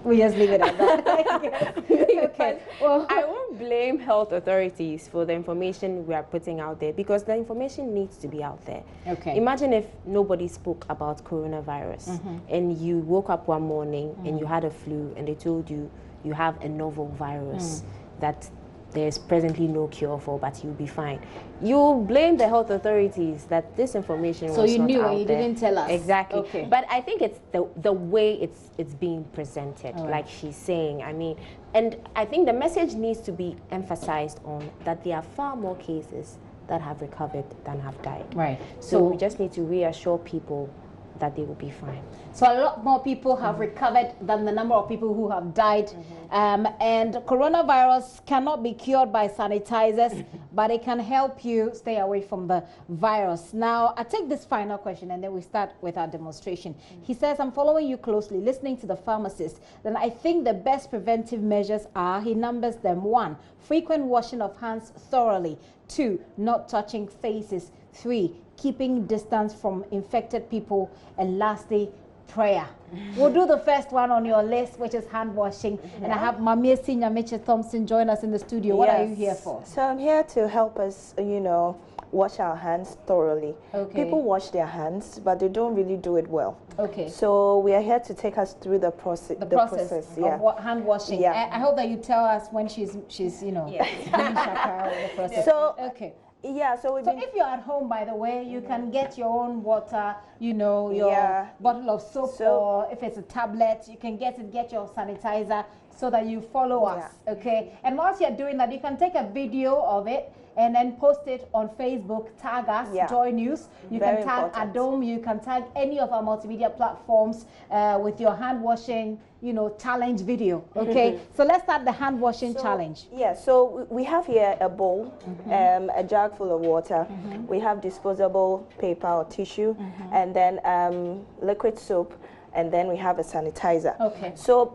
[SPEAKER 1] We just leave it at that.
[SPEAKER 4] Okay. Well, I won't blame health authorities for the information we are putting out there, because the information needs to be out there. Okay. Imagine if nobody spoke about coronavirus and you woke up one morning and you had a flu and they told you you have a novel virus that there's presently no cure for, but you'll be fine. You blame the health authorities that this information was not out there. So you knew and you didn't tell us. Exactly. Okay. But I think it's the way it's being presented, like she's saying. I mean, and I think the message needs to be emphasized on that there are far more cases that have recovered than have died. Right. So we just need to reassure people that they will be fine.
[SPEAKER 1] So a lot more people have recovered than the number of people who have died. And coronavirus cannot be cured by sanitizers, but it can help you stay away from the virus. Now, I take this final question and then we start with our demonstration. He says, I'm following you closely, listening to the pharmacist. Then I think the best preventive measures are, he numbers them: 1, frequent washing of hands thoroughly; 2, not touching faces; 3, keeping distance from infected people; and lastly, prayer. We'll do the first one on your list, which is hand washing. And I have Mamie Senior Mitchell Thompson join us in the studio. What are you here for?
[SPEAKER 10] So I'm here to help us, wash our hands thoroughly. Okay. People wash their hands, but they don't really do it well. Okay. So we are here to take us through the process. The process
[SPEAKER 1] of hand washing. Yeah. I hope that you tell us when she's doing shakara with the process.
[SPEAKER 10] So
[SPEAKER 1] okay.
[SPEAKER 10] Yeah, so
[SPEAKER 1] if you're at home, by the way, you can get your own water, your bottle of soap, or if it's a tablet, you can get your sanitizer so that you follow us, okay? And whilst you're doing that, you can take a video of it and then post it on Facebook, tag us, JoyNews. You can tag Adom, you can tag any of our multimedia platforms with your hand washing, challenge video, okay? So let's start the hand washing challenge.
[SPEAKER 10] Yeah, so we have here a bowl, a jug full of water. We have disposable paper or tissue, and then liquid soap, and then we have a sanitizer. Okay. So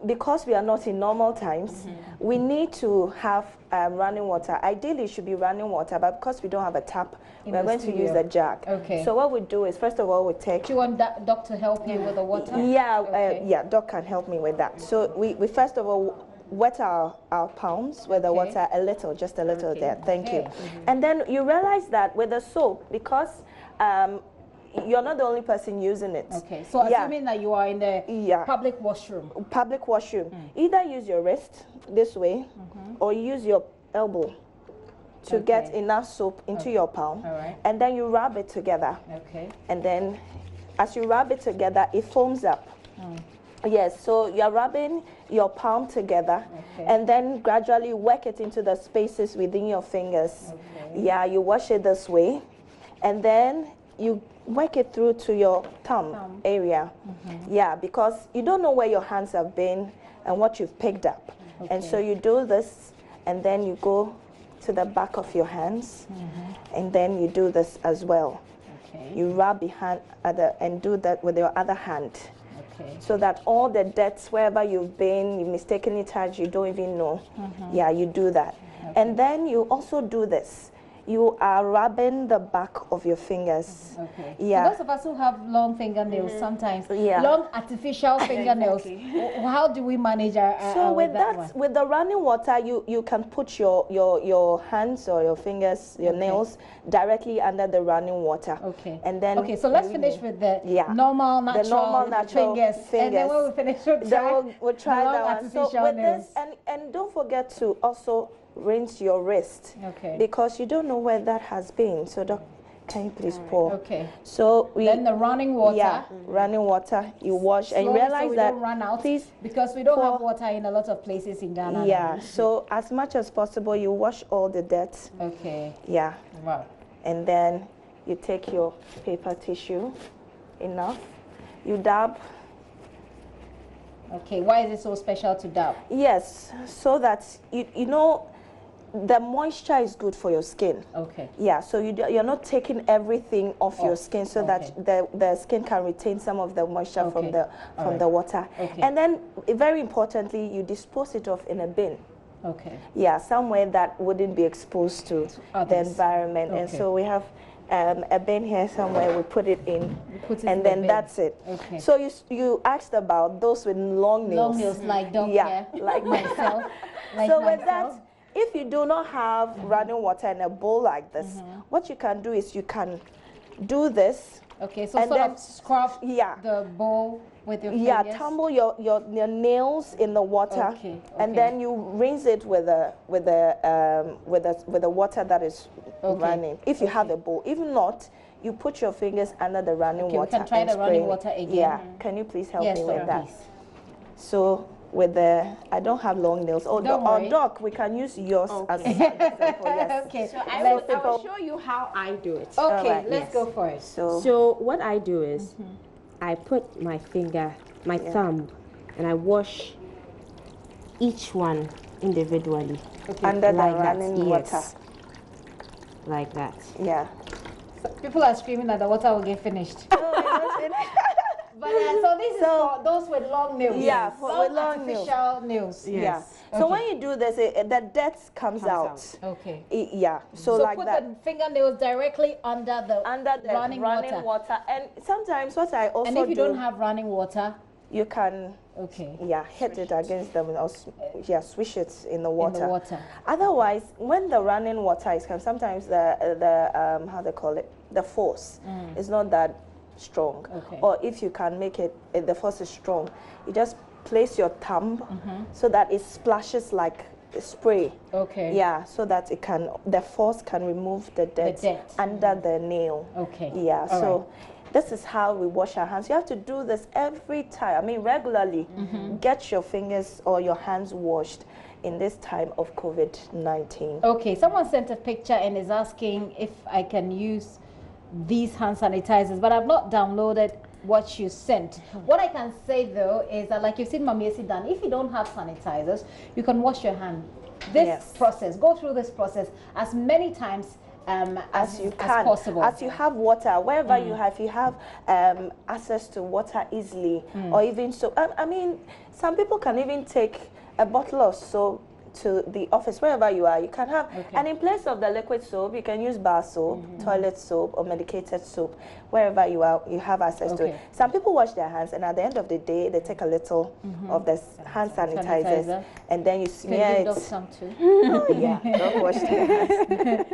[SPEAKER 10] because we are not in normal times, we need to have running water. Ideally, it should be running water, but because we don't have a tap, we're going to use a jug. Okay. So what we do is, first of all, we take...
[SPEAKER 1] Do you want Doc to help you with the water?
[SPEAKER 10] Yeah, yeah, Doc can help me with that. So we first of all wet our palms with the water a little, just a little there. Thank you. And then you realize that with the soap, because you're not the only person using it.
[SPEAKER 1] Okay, so assuming that you are in the public washroom.
[SPEAKER 10] Public washroom. Either use your wrist this way, or use your elbow to get enough soap into your palm. And then you rub it together. Okay. And then as you rub it together, it foams up. Yes, so you're rubbing your palm together, and then gradually work it into the spaces within your fingers. Yeah, you wash it this way, and then you work it through to your thumb area. Yeah, because you don't know where your hands have been and what you've picked up. And so you do this, and then you go to the back of your hands, and then you do this as well. You rub behind and do that with your other hand. So that all the debts, wherever you've been, you mistakenly touched, you don't even know. Yeah, you do that. And then you also do this. you are rubbing the back of your fingers.
[SPEAKER 1] Okay.
[SPEAKER 10] Yeah.
[SPEAKER 1] For those of us who have long fingernails, sometimes long artificial fingernails. How do we manage our?
[SPEAKER 10] So with
[SPEAKER 1] that
[SPEAKER 10] with the running water, you can put your hands or your fingers, your nails directly under the running water.
[SPEAKER 1] Okay.
[SPEAKER 10] And then
[SPEAKER 1] so let's finish with the normal natural fingers. And then when we finish, we'll try
[SPEAKER 10] that one. So with this, and don't forget to also rinse your wrist.
[SPEAKER 1] Okay.
[SPEAKER 10] Because you don't know where that has been. So can you please pour?
[SPEAKER 1] Okay.
[SPEAKER 10] So
[SPEAKER 1] then the running water.
[SPEAKER 10] Yeah, running water. You wash and you
[SPEAKER 1] Slowly,
[SPEAKER 10] realize
[SPEAKER 1] so we
[SPEAKER 10] that
[SPEAKER 1] don't run out,
[SPEAKER 10] please,
[SPEAKER 1] because we don't have water in a lot of places in Ghana.
[SPEAKER 10] Yeah. So as much as possible, you wash all the dirt.
[SPEAKER 1] Okay.
[SPEAKER 10] Yeah.
[SPEAKER 1] Wow.
[SPEAKER 10] And then you take your paper tissue. Enough. You dab.
[SPEAKER 1] Okay. Why is it so special to dab?
[SPEAKER 10] Yes, so that you know. The moisture is good for your skin.
[SPEAKER 1] Okay.
[SPEAKER 10] Yeah, so you're not taking everything off your skin, so that the skin can retain some of the moisture from the water.
[SPEAKER 1] Okay.
[SPEAKER 10] And then, very importantly, you dispose it off in a bin.
[SPEAKER 1] Okay.
[SPEAKER 10] Yeah, somewhere that wouldn't be exposed to the environment.
[SPEAKER 1] Okay.
[SPEAKER 10] And so we have a bin here somewhere. We put it in, and then that's it.
[SPEAKER 1] Okay.
[SPEAKER 10] So you asked about those with long nails.
[SPEAKER 1] Long nails, like dog hair.
[SPEAKER 10] Like
[SPEAKER 1] myself.
[SPEAKER 10] With that. If you do not have running water in a bowl like this, what you can do is you can do this.
[SPEAKER 1] Okay, so sort of scrub the bowl with your fingers.
[SPEAKER 10] Yeah, tumble your nails in the water, and then you rinse it with the water that is running. If you have a bowl, if not, you put your fingers under the running water.
[SPEAKER 1] We can try the running water again.
[SPEAKER 10] Yeah, can you please help me with that? So. With I don't have long nails. Oh, Doc, we can use yours as an example. Yes.
[SPEAKER 1] Okay.
[SPEAKER 11] So I will show you how I do it.
[SPEAKER 1] Okay, let's go for it.
[SPEAKER 11] So what I do is, I put my thumb, and I wash each one individually.
[SPEAKER 10] Okay. Under the running water.
[SPEAKER 11] Like that.
[SPEAKER 10] Yeah.
[SPEAKER 1] So people are screaming that the water will get finished. But so this is for those with long nails.
[SPEAKER 10] Yeah,
[SPEAKER 1] with long artificial nails.
[SPEAKER 10] Yes. Yeah. So when you do this, the dirt comes out.
[SPEAKER 1] Okay.
[SPEAKER 10] Yeah. So like
[SPEAKER 1] put
[SPEAKER 10] that.
[SPEAKER 1] the fingernails directly under the running water.
[SPEAKER 10] And sometimes what I also
[SPEAKER 1] do. And if you don't have running water,
[SPEAKER 10] you can.
[SPEAKER 1] Okay.
[SPEAKER 10] Yeah, hit it against them and swish it in the water.
[SPEAKER 1] In the water.
[SPEAKER 10] Otherwise, when the running water is coming, sometimes the how they call it, the force is not that strong.
[SPEAKER 1] Okay.
[SPEAKER 10] Or if you can make it, if the force is strong, you just place your thumb so that it splashes like a spray.
[SPEAKER 1] Okay.
[SPEAKER 10] Yeah, so that the force can remove the dirt under the nail.
[SPEAKER 1] Okay.
[SPEAKER 10] Yeah. So this is how we wash our hands. You have to do this every time. I mean, regularly. Get your fingers or your hands washed in this time of COVID-19.
[SPEAKER 1] Okay. Someone sent a picture and is asking if I can use these hand sanitizers, but I've not downloaded what you sent. What I can say though is that, like you've seen Mamiesi done, if you don't have sanitizers, you can wash your hand. Go through this process as many times as you can, as possible.
[SPEAKER 10] As you have water, wherever you have access to water easily, or even so. I mean, some people can even take a bottle of soap to the office, wherever you are, you can have, and in place of the liquid soap, you can use bar soap, toilet soap, or medicated soap. Wherever you are, you have access to it. Some people wash their hands, and at the end of the day, they take a little of the hand sanitizers, and then you smear it.
[SPEAKER 1] Some too.
[SPEAKER 10] Yeah, don't wash their hands.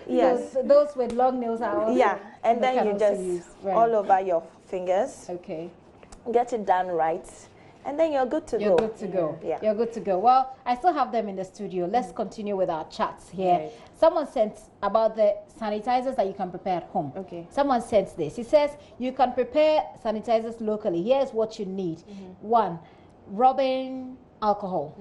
[SPEAKER 1] Yes, those with long nails are also
[SPEAKER 10] and then you just all over your fingers.
[SPEAKER 1] Okay.
[SPEAKER 10] Get it done right. And then you're good to go.
[SPEAKER 1] You're good to go.
[SPEAKER 10] Yeah.
[SPEAKER 1] You're good to go. Well, I still have them in the studio. Let's continue with our chats here.
[SPEAKER 11] Right.
[SPEAKER 1] Someone sent about the sanitizers that you can prepare at home.
[SPEAKER 11] Okay.
[SPEAKER 1] Someone sent this. He says you can prepare sanitizers locally. Here's what you need. 1, rubbing alcohol.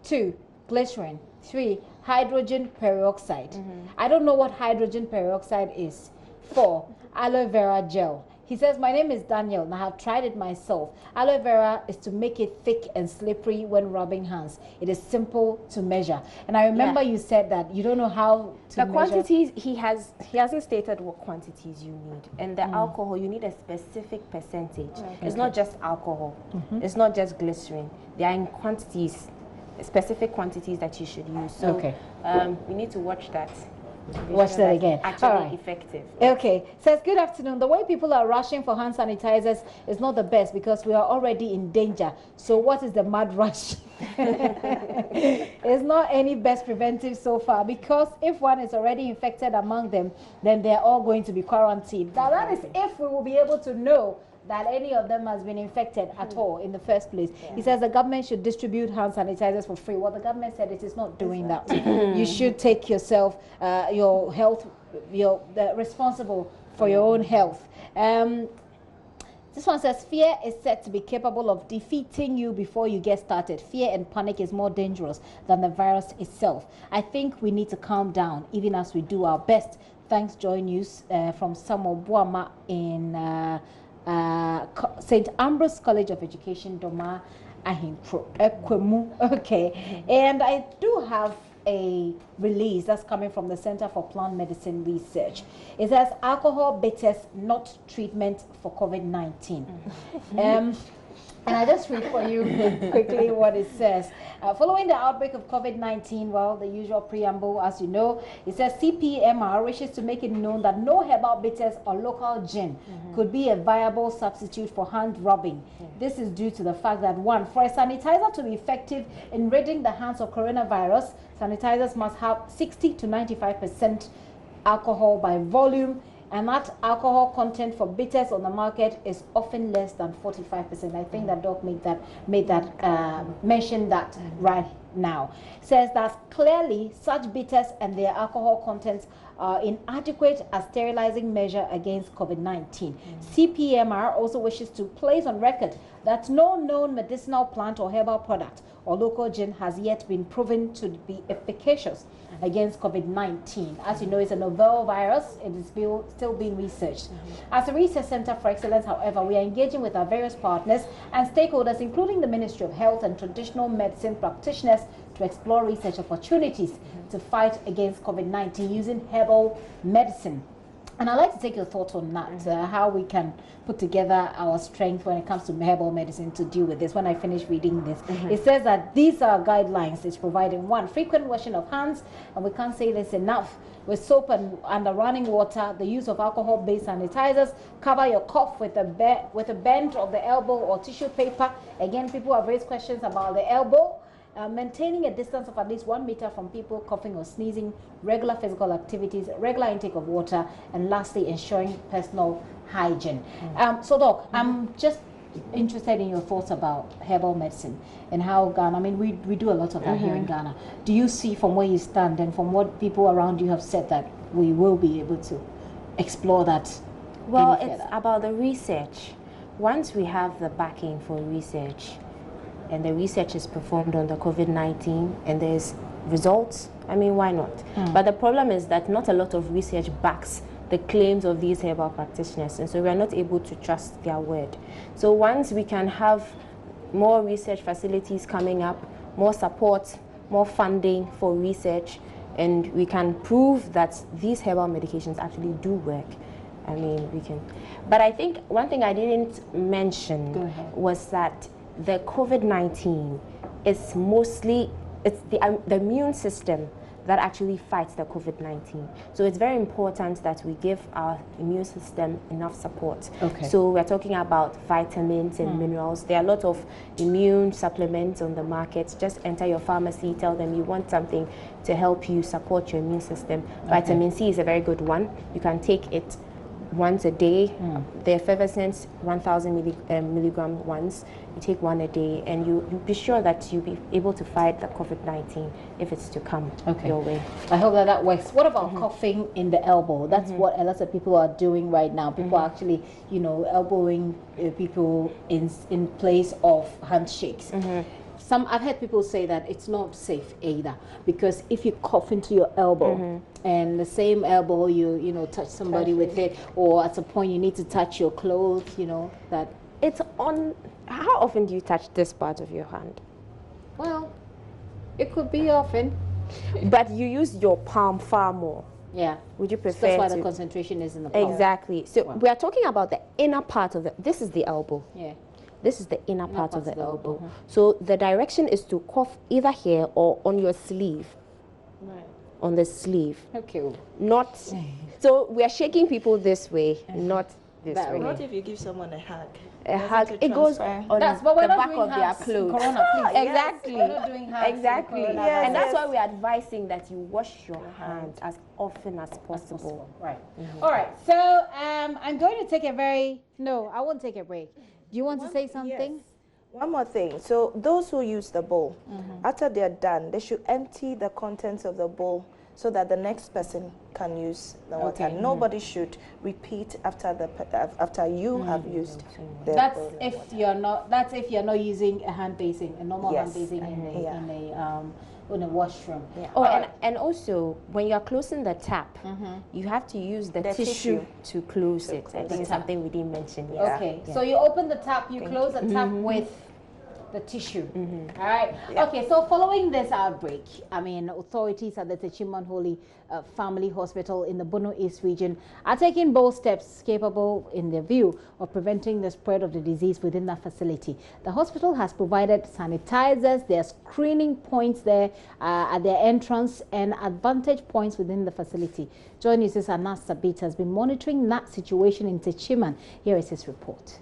[SPEAKER 1] 2, glycerin. 3, hydrogen peroxide. I don't know what hydrogen peroxide is. 4, aloe vera gel. He says, my name is Daniel and I have tried it myself. Aloe vera is to make it thick and slippery when rubbing hands. It is simple to measure. And I remember you said that you don't know how to measure.
[SPEAKER 11] The quantities, he hasn't stated what quantities you need. And the alcohol, you need a specific percentage. It's not just alcohol. It's not just glycerin. They are in quantities, specific quantities that you should use. So we need to watch that.
[SPEAKER 1] Watch that again.
[SPEAKER 11] Actually effective.
[SPEAKER 1] Okay. Says, good afternoon. The way people are rushing for hand sanitizers is not the best because we are already in danger. So what is the mad rush? It's not any best preventive so far, because if one is already infected among them, then they're all going to be quarantined. Now that is if we will be able to know that any of them has been infected at all in the first place. He says the government should distribute hand sanitizers for free. Well, the government said it is not doing that. You should take yourself, your health, responsible for your own health. This one says, fear is said to be capable of defeating you before you get started. Fear and panic is more dangerous than the virus itself. I think we need to calm down, even as we do our best. Thanks, Joy News, from Samuel Buama in St. Ambrose College of Education, Doma Ahinkro, Ekwemu. Okay, and I do have a release that's coming from the Center for Plant Medicine Research. It says alcohol bitters, not treatment for COVID-19. And I just read for you quickly what it says. Following the outbreak of COVID-19, well, the usual preamble, as you know, it says CPMR wishes to make it known that no herbal bitters or local gin could be a viable substitute for hand rubbing. This is due to the fact that, one, for a sanitizer to be effective in ridding the hands of coronavirus, sanitizers must have 60 to 95% alcohol by volume, and that alcohol content for bitters on the market is often less than 45%. I think that Doc mentioned that right now. Says that clearly such bitters and their alcohol contents are inadequate as sterilizing measure against COVID-19. CPMR also wishes to place on record that no known medicinal plant or herbal product or local gin has yet been proven to be efficacious against COVID-19. As you know, it's a novel virus. It is still being researched. As a research center for excellence, however, we are engaging with our various partners and stakeholders, including the Ministry of Health and traditional medicine practitioners, to explore research opportunities to fight against COVID-19 using herbal medicine. And I'd like to take your thoughts on that, how we can put together our strength when it comes to herbal medicine to deal with this. When I finish reading this, it says that these are guidelines. It's providing, one, frequent washing of hands, and we can't say this enough, with soap and under running water, the use of alcohol-based sanitizers, cover your cough with a bend of the elbow or tissue paper. Again, people have raised questions about the elbow. Maintaining a distance of at least 1 meter from people coughing or sneezing, regular physical activities, regular intake of water, and lastly, ensuring personal hygiene. So, Doc, I'm just interested in your thoughts about herbal medicine and how Ghana, I mean, we do a lot of that here in Ghana. Do you see from where you stand and from what people around you have said that we will be able to explore that?
[SPEAKER 11] Well, it's about the research. Once we have the backing for research, and the research is performed on the COVID-19 and there's results, I mean, why not? But the problem is that not a lot of research backs the claims of these herbal practitioners, and so we are not able to trust their word. So once we can have more research facilities coming up, more support, more funding for research, and we can prove that these herbal medications actually do work, I mean, we can. But I think one thing I didn't mention was that the COVID-19 is mostly, it's the immune system that actually fights the COVID-19. So it's very important that we give our immune system enough support. So we're talking about vitamins and minerals. There are a lot of immune supplements on the market. Just enter your pharmacy, tell them you want something to help you support your immune system. Vitamin C is a very good one. You can take it once a day. The effervescent 1,000 milligram ones, you take one a day, and you be sure that you'll be able to fight the COVID-19 if it's to come your way.
[SPEAKER 1] I hope that works. What about coughing in the elbow? That's what a lot of people are doing right now. People are actually, you know, elbowing people in place of handshakes. I've heard people say that it's not safe either, because if you cough into your elbow and the same elbow you know touch somebody with it, or at some point you need to touch your clothes, you know, that
[SPEAKER 11] it's on. How often do you touch this part of your hand?
[SPEAKER 1] Well, it could be often,
[SPEAKER 11] but you use your palm far more.
[SPEAKER 1] Yeah.
[SPEAKER 11] Would you prefer?
[SPEAKER 1] So that's why the concentration is in the palm.
[SPEAKER 11] Exactly. So we are talking about the inner part of this is the elbow.
[SPEAKER 1] Yeah.
[SPEAKER 11] This is the inner part of the elbow. So the direction is to cough either here or on your sleeve. on the sleeve.
[SPEAKER 1] Okay.
[SPEAKER 11] Not, so we are shaking people this way, not this way.
[SPEAKER 10] Not if you give someone a hug.
[SPEAKER 11] A hug, it goes on the back of their clothes.
[SPEAKER 1] Corona, please.
[SPEAKER 11] Exactly.
[SPEAKER 1] We're not doing hugs
[SPEAKER 11] exactly.
[SPEAKER 1] Yes,
[SPEAKER 11] and that's why we're advising that you wash your hands as often as possible.
[SPEAKER 1] Right. All right. So I'm going to take a very, no, I won't take a break. Do you want to say something?
[SPEAKER 10] Yes. One more thing. So those who use the bowl, after they're done, they should empty the contents of the bowl so that the next person can use the water. Nobody should repeat after you have used the bowl.
[SPEAKER 1] That's if you're not using a hand basin, a normal hand basin in a washroom.
[SPEAKER 11] Oh, and also when you're closing the tap, you have to use the tissue to close it. I think it's something we didn't mention yet.
[SPEAKER 1] Okay, so you open the tap, you close the tap with the tissue. All right. Okay, so following this outbreak, I mean, authorities at the Techiman Holy Family Hospital in the Bono East region are taking bold steps capable, in their view, of preventing the spread of the disease within that facility. The hospital has provided sanitizers, there are screening points there at their entrance and advantage points within the facility. JoyNews' Anas Sabit has been monitoring that situation in Techiman. Here is his report.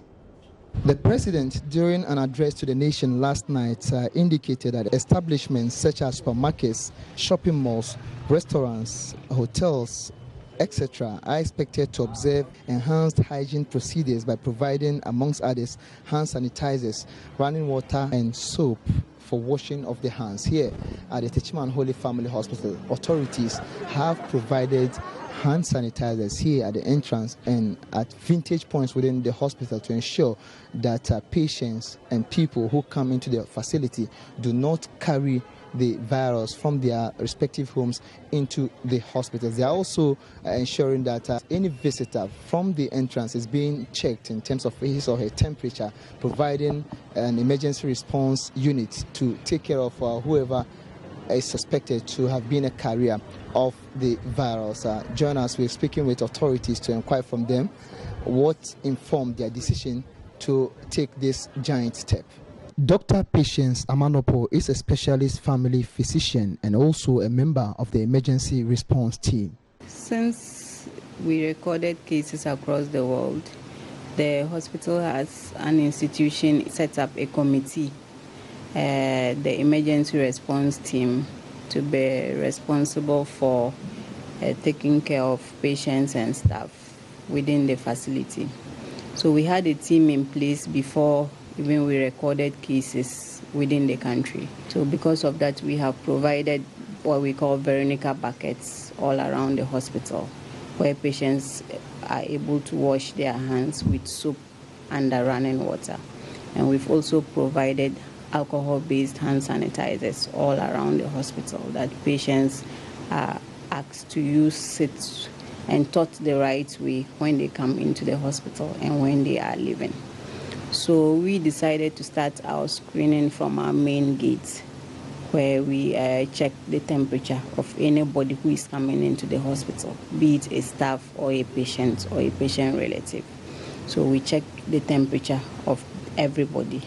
[SPEAKER 12] The president, during an address to the nation last night, indicated that establishments such as supermarkets, shopping malls, restaurants, hotels, etc. are expected to observe enhanced hygiene procedures by providing, amongst others, hand sanitizers, running water and soap for washing of the hands. Here at the Techiman Holy Family Hospital, authorities have provided hand sanitizers here at the entrance and at vintage points within the hospital to ensure that patients and people who come into the facility do not carry the virus from their respective homes into the hospitals. They are also ensuring that any visitor from the entrance is being checked in terms of his or her temperature, providing an emergency response unit to take care of whoever is suspected to have been a carrier of the virus. Join us, we're speaking with authorities to inquire from them what informed their decision to take this giant step. Dr. Patience Amanopo is a specialist family physician and also a member of the emergency response team.
[SPEAKER 13] Since we recorded cases across the world, the hospital has an institution set up a committee, the emergency response team, to be responsible for taking care of patients and staff within the facility. So we had a team in place before even we recorded cases within the country. So because of that, we have provided what we call Veronica buckets all around the hospital, where patients are able to wash their hands with soap under running water. And we've also provided alcohol-based hand sanitizers all around the hospital that patients are asked to use it and taught the right way when they come into the hospital and when they are leaving. So we decided to start our screening from our main gate, where we check the temperature of anybody who is coming into the hospital, be it a staff or a patient relative. So we check the temperature of everybody.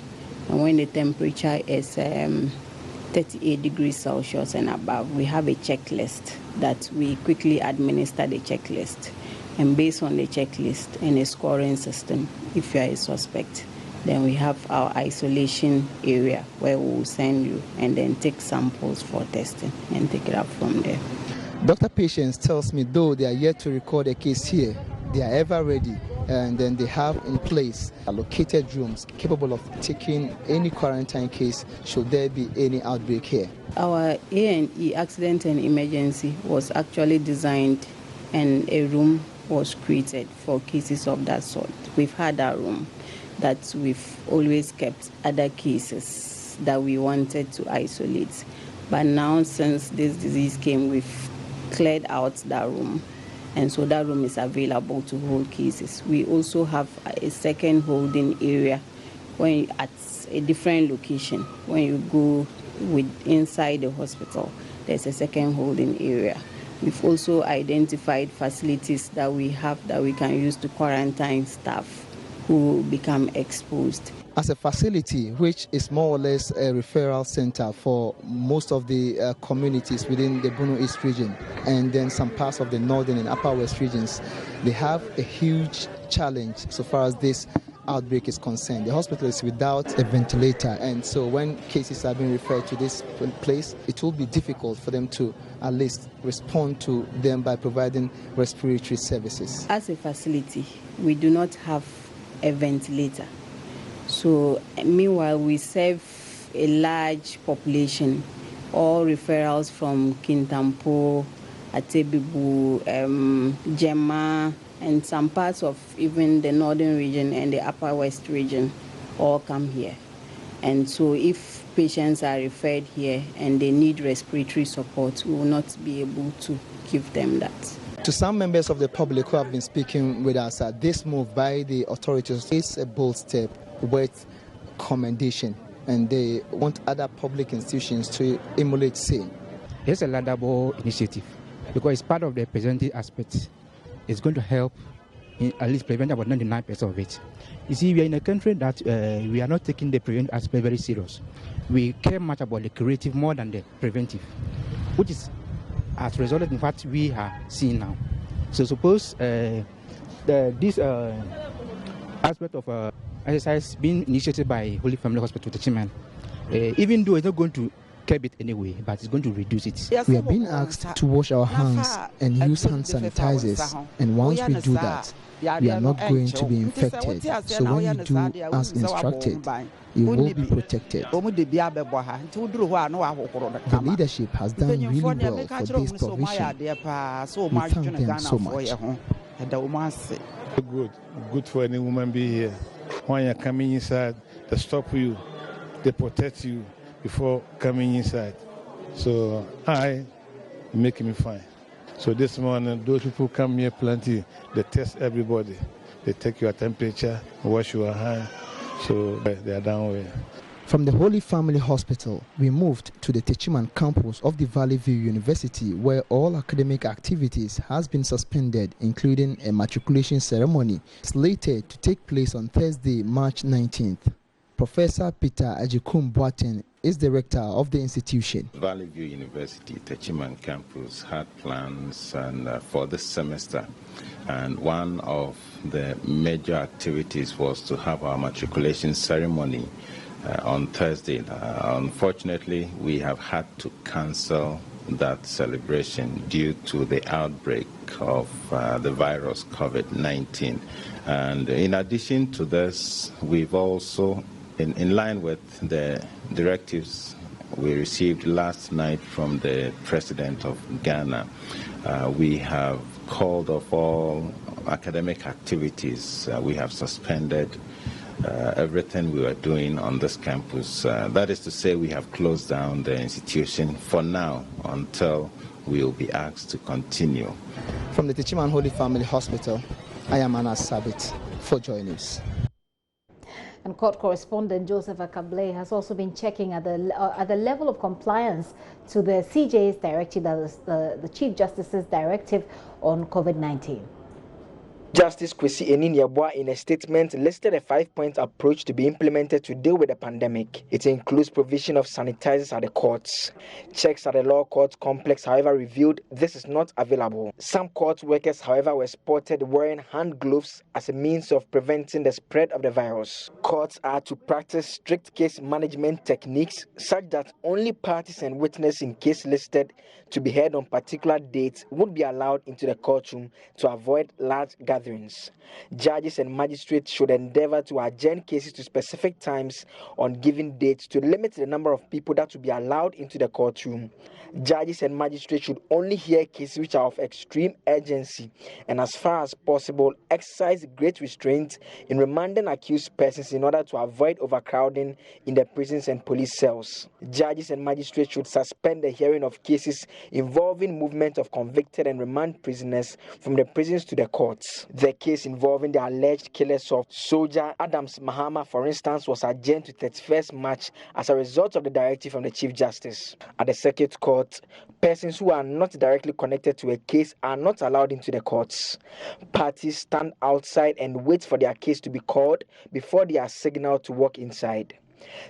[SPEAKER 13] And when the temperature is 38 degrees Celsius and above, we have a checklist that we quickly administer the checklist. And based on the checklist and a scoring system, if you are a suspect, then we have our isolation area where we will send you and then take samples for testing and take it up from there.
[SPEAKER 12] Dr. Patience tells me though they are yet to record a case here, they are ever ready, and then they have in place allocated rooms capable of taking any quarantine case should there be any outbreak here.
[SPEAKER 13] Our A&E, accident and emergency, was actually designed and a room was created for cases of that sort. We've had a room that we've always kept other cases that we wanted to isolate. But now, since this disease came, we've cleared out that room. And so that room is available to hold cases. We also have a second holding area at a different location. When you go inside the hospital, there's a second holding area. We've also identified facilities that we have that we can use to quarantine staff who become exposed.
[SPEAKER 12] as a facility which is more or less a referral center for most of the communities within the Bono East region and then some parts of the northern and upper west regions, they have a huge challenge so far as this outbreak is concerned. The hospital is without a ventilator, and so when cases are being referred to this place, it will be difficult for them to at least respond to them by providing respiratory services.
[SPEAKER 13] As a facility, we do not have a ventilator. So meanwhile, we serve a large population, all referrals from Kintampo, Atebibu, Jema, and some parts of even the northern region and the upper west region all come here. And so if patients are referred here and they need respiratory support, we will not be able to give them that.
[SPEAKER 12] To some members of the public who have been speaking with us, this move by the authorities is a bold step with commendation, and they want other public institutions to emulate same.
[SPEAKER 14] It's a laudable initiative because it's part of the preventive aspect. It's going to help at least prevent about 99% of it. You see, we are in a country that we are not taking the preventive aspect very serious. We care much about the curative more than the preventive, which is as a result of what we are seeing now. So suppose this aspect of exercise being initiated by Holy Family Hospital Techiman, even though it's not going to curb it anyway, but it's going to reduce it.
[SPEAKER 12] We are being asked to wash our hands and use hand sanitizers, and once we do that, we are not going to be infected. So when you do as instructed, you will be protected. The leadership has done really well for this provision. We thank them so much.
[SPEAKER 15] Good for any woman be here. When you're coming inside, they stop you, they protect you before coming inside. So making me fine. So this morning, those people come here plenty, they test everybody. They take your temperature, wash your hand, so they are down well.
[SPEAKER 12] From the Holy Family Hospital, we moved to the Techiman campus of the Valley View University, where all academic activities has been suspended, including a matriculation ceremony slated to take place on Thursday, March 19th. Professor Peter Ajikum Boateng is director of the institution.
[SPEAKER 16] Valley View University, Techiman campus had plans for this semester, and one of the major activities was to have our matriculation ceremony on Thursday. Unfortunately, we have had to cancel that celebration due to the outbreak of the virus COVID-19. And in addition to this, we've also, in line with the directives we received last night from the President of Ghana, we have called off all academic activities. We have suspended everything we were doing on this campus. That is to say, we have closed down the institution for now until we will be asked to continue.
[SPEAKER 12] From the Techiman Holy Family Hospital, I am Anas Sabit for JoyNews.
[SPEAKER 1] And court correspondent Joseph Akable has also been checking at the level of compliance to the CJ's directive, that is the Chief Justice's directive on COVID-19.
[SPEAKER 17] Justice Kwesi Eninyabwa, in a statement, listed a 5-point approach to be implemented to deal with the pandemic. It includes provision of sanitizers at the courts. Checks at the law court complex, however, revealed this is not available. Some court workers, however, were spotted wearing hand gloves as a means of preventing the spread of the virus. Courts are to practice strict case management techniques such that only parties and witnesses in case listed to be heard on particular dates would be allowed into the courtroom to avoid large gatherings. Judges and magistrates should endeavor to adjourn cases to specific times on given dates to limit the number of people that will be allowed into the courtroom. Judges and magistrates should only hear cases which are of extreme urgency and, as far as possible, exercise great restraint in remanding accused persons in order to avoid overcrowding in the prisons and police cells. Judges and magistrates should suspend the hearing of cases involving movement of convicted and remand prisoners from the prisons to the courts. The case involving the alleged killers of soldier Adams Mahama, for instance, was adjourned to 31st March as a result of the directive from the Chief Justice. At the Circuit Court, persons who are not directly connected to a case are not allowed into the courts. Parties stand outside and wait for their case to be called before they are signaled to walk inside.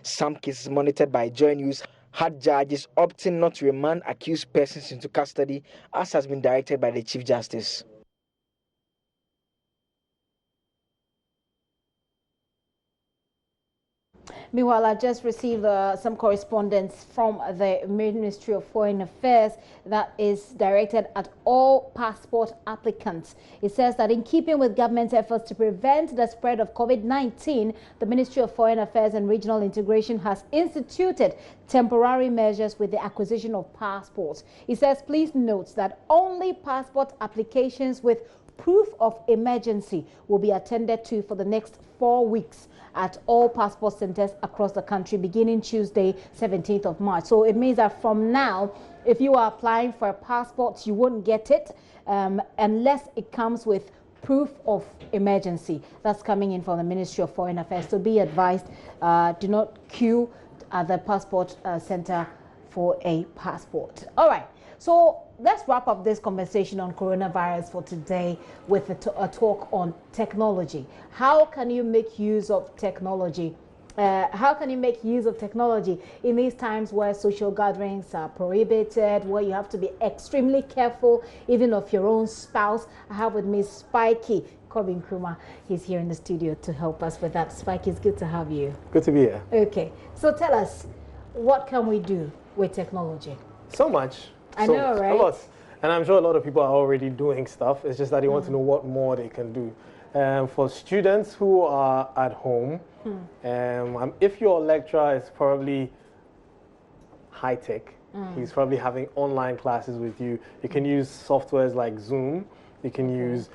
[SPEAKER 17] Some cases monitored by JoyNews had judges opting not to remand accused persons into custody, as has been directed by the Chief Justice.
[SPEAKER 1] Meanwhile, I just received some correspondence from the Ministry of Foreign Affairs that is directed at all passport applicants. It says that in keeping with government's efforts to prevent the spread of COVID-19, the Ministry of Foreign Affairs and Regional Integration has instituted temporary measures with the acquisition of passports. It says, please note that only passport applications with proof of emergency will be attended to for the next 4 weeks at all passport centers across the country beginning Tuesday, 17th of March. So it means that from now, if you are applying for a passport, you won't get it unless it comes with proof of emergency. That's coming in from the Ministry of Foreign Affairs. So be advised, do not queue at the passport center for a passport. All right. So let's wrap up this conversation on coronavirus for today with a talk on technology. How can you make use of technology? How can you make use of technology in these times where social gatherings are prohibited, where you have to be extremely careful even of your own spouse? I have with me Spiky Corbin Kruma. He's here in the studio to help us with that. Spiky, it's good to have you.
[SPEAKER 18] Good to be here.
[SPEAKER 1] Okay, so tell us, what can we do with technology?
[SPEAKER 18] So much.
[SPEAKER 1] I know, right?
[SPEAKER 18] A lot. And I'm sure a lot of people are already doing stuff. It's just that they want to know what more they can do. For students who are at home, if your lecturer is probably high-tech, he's probably having online classes with you, you can use softwares like Zoom, you can use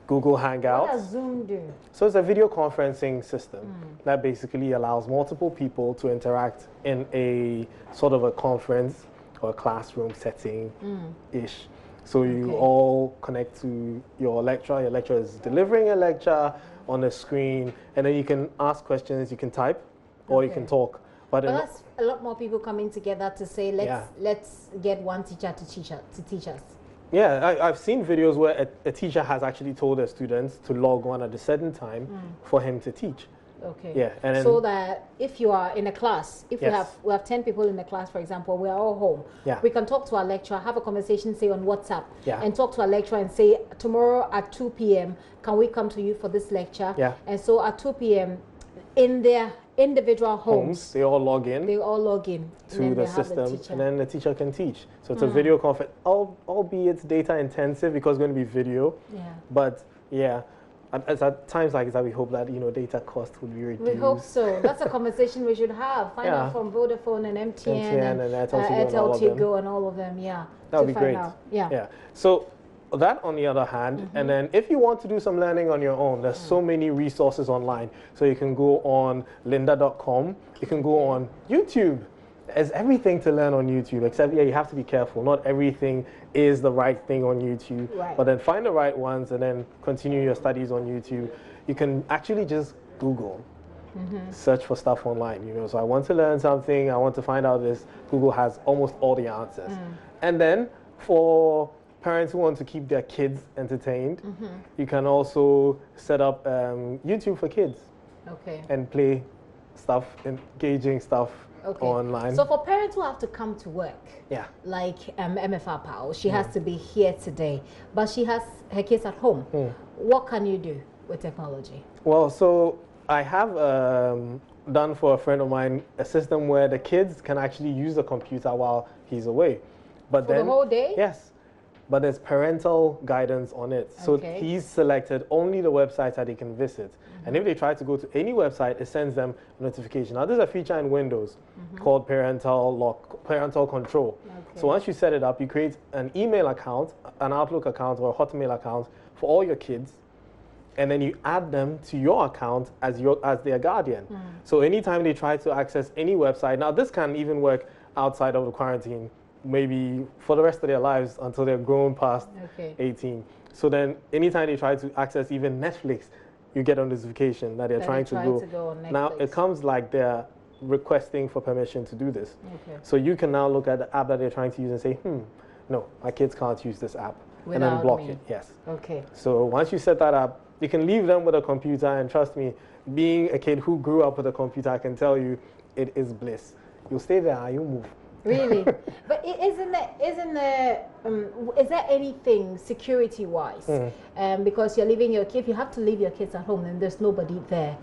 [SPEAKER 18] Google Hangouts.
[SPEAKER 1] What does Zoom do?
[SPEAKER 18] So it's a video conferencing system that basically allows multiple people to interact in a sort of a conference or a classroom setting-ish. So you all connect to your lecturer is delivering a lecture on the screen, and then you can ask questions, you can type, or you can talk. But
[SPEAKER 1] that's a lot more people coming together to say, let's get one teacher to teach us.
[SPEAKER 18] Yeah, I've seen videos where a teacher has actually told their students to log on at a certain time for him to teach.
[SPEAKER 1] Okay.
[SPEAKER 18] Yeah, and then,
[SPEAKER 1] so that if you are in a class, if we have 10 people in the class, for example, we are all home.
[SPEAKER 18] Yeah.
[SPEAKER 1] We can talk to our lecturer, have a conversation, say on WhatsApp, and talk to our lecturer and say, tomorrow at 2 p.m., can we come to you for this lecture?
[SPEAKER 18] Yeah.
[SPEAKER 1] And so at 2 p.m., in their individual homes,
[SPEAKER 18] they all log in.
[SPEAKER 1] They all log in
[SPEAKER 18] to the system, and then the teacher can teach. So it's a video conference, albeit data intensive because it's going to be video. Yeah. But yeah. At times like that, we hope that data cost would be reduced.
[SPEAKER 1] We hope so. That's a conversation we should have. Find out from Vodafone and MTN and Airtel Tigo and all of them. Yeah,
[SPEAKER 18] that would be great. Yeah. So that on the other hand, and then if you want to do some learning on your own, there's so many resources online. So you can go on lynda.com. You can go on YouTube. There's everything to learn on YouTube, except you have to be careful. Not everything is the right thing on YouTube. Right. But then find the right ones and then continue your studies on YouTube. You can actually just Google, search for stuff online. So I want to learn something, I want to find out this. Google has almost all the answers. And then for parents who want to keep their kids entertained, you can also set up YouTube for kids. And play stuff, engaging stuff. Online.
[SPEAKER 1] So for parents who have to come to work, like MFR Pao, she has to be here today, but she has her kids at home. What can you do with technology?
[SPEAKER 18] Well, so I have done for a friend of mine a system where the kids can actually use the computer while he's away. But
[SPEAKER 1] for the whole day?
[SPEAKER 18] Yes. But there's parental guidance on it. So he's selected only the websites that he can visit. And if they try to go to any website, it sends them a notification. Now, there's a feature in Windows called parental control. So once you set it up, you create an email account, an Outlook account, or a Hotmail account for all your kids. And then you add them to your account as their guardian. So anytime they try to access any website, now this can even work outside of the quarantine, maybe for the rest of their lives until they're grown past 18. So then anytime they try to access even Netflix, you get a notification that they're trying to go
[SPEAKER 1] on Netflix.
[SPEAKER 18] Now it comes like they're requesting for permission to do this.
[SPEAKER 1] Okay.
[SPEAKER 18] So you can now look at the app that they're trying to use and say, no, my kids can't use this app. And then block it. Yes.
[SPEAKER 1] Okay.
[SPEAKER 18] So once you set that up, you can leave them with a computer, and trust me, being a kid who grew up with a computer, I can tell you it is bliss. You'll stay there and you'll move.
[SPEAKER 1] Really? But is there anything security-wise? Because you're leaving your kids, you have to leave your kids at home and there's nobody there.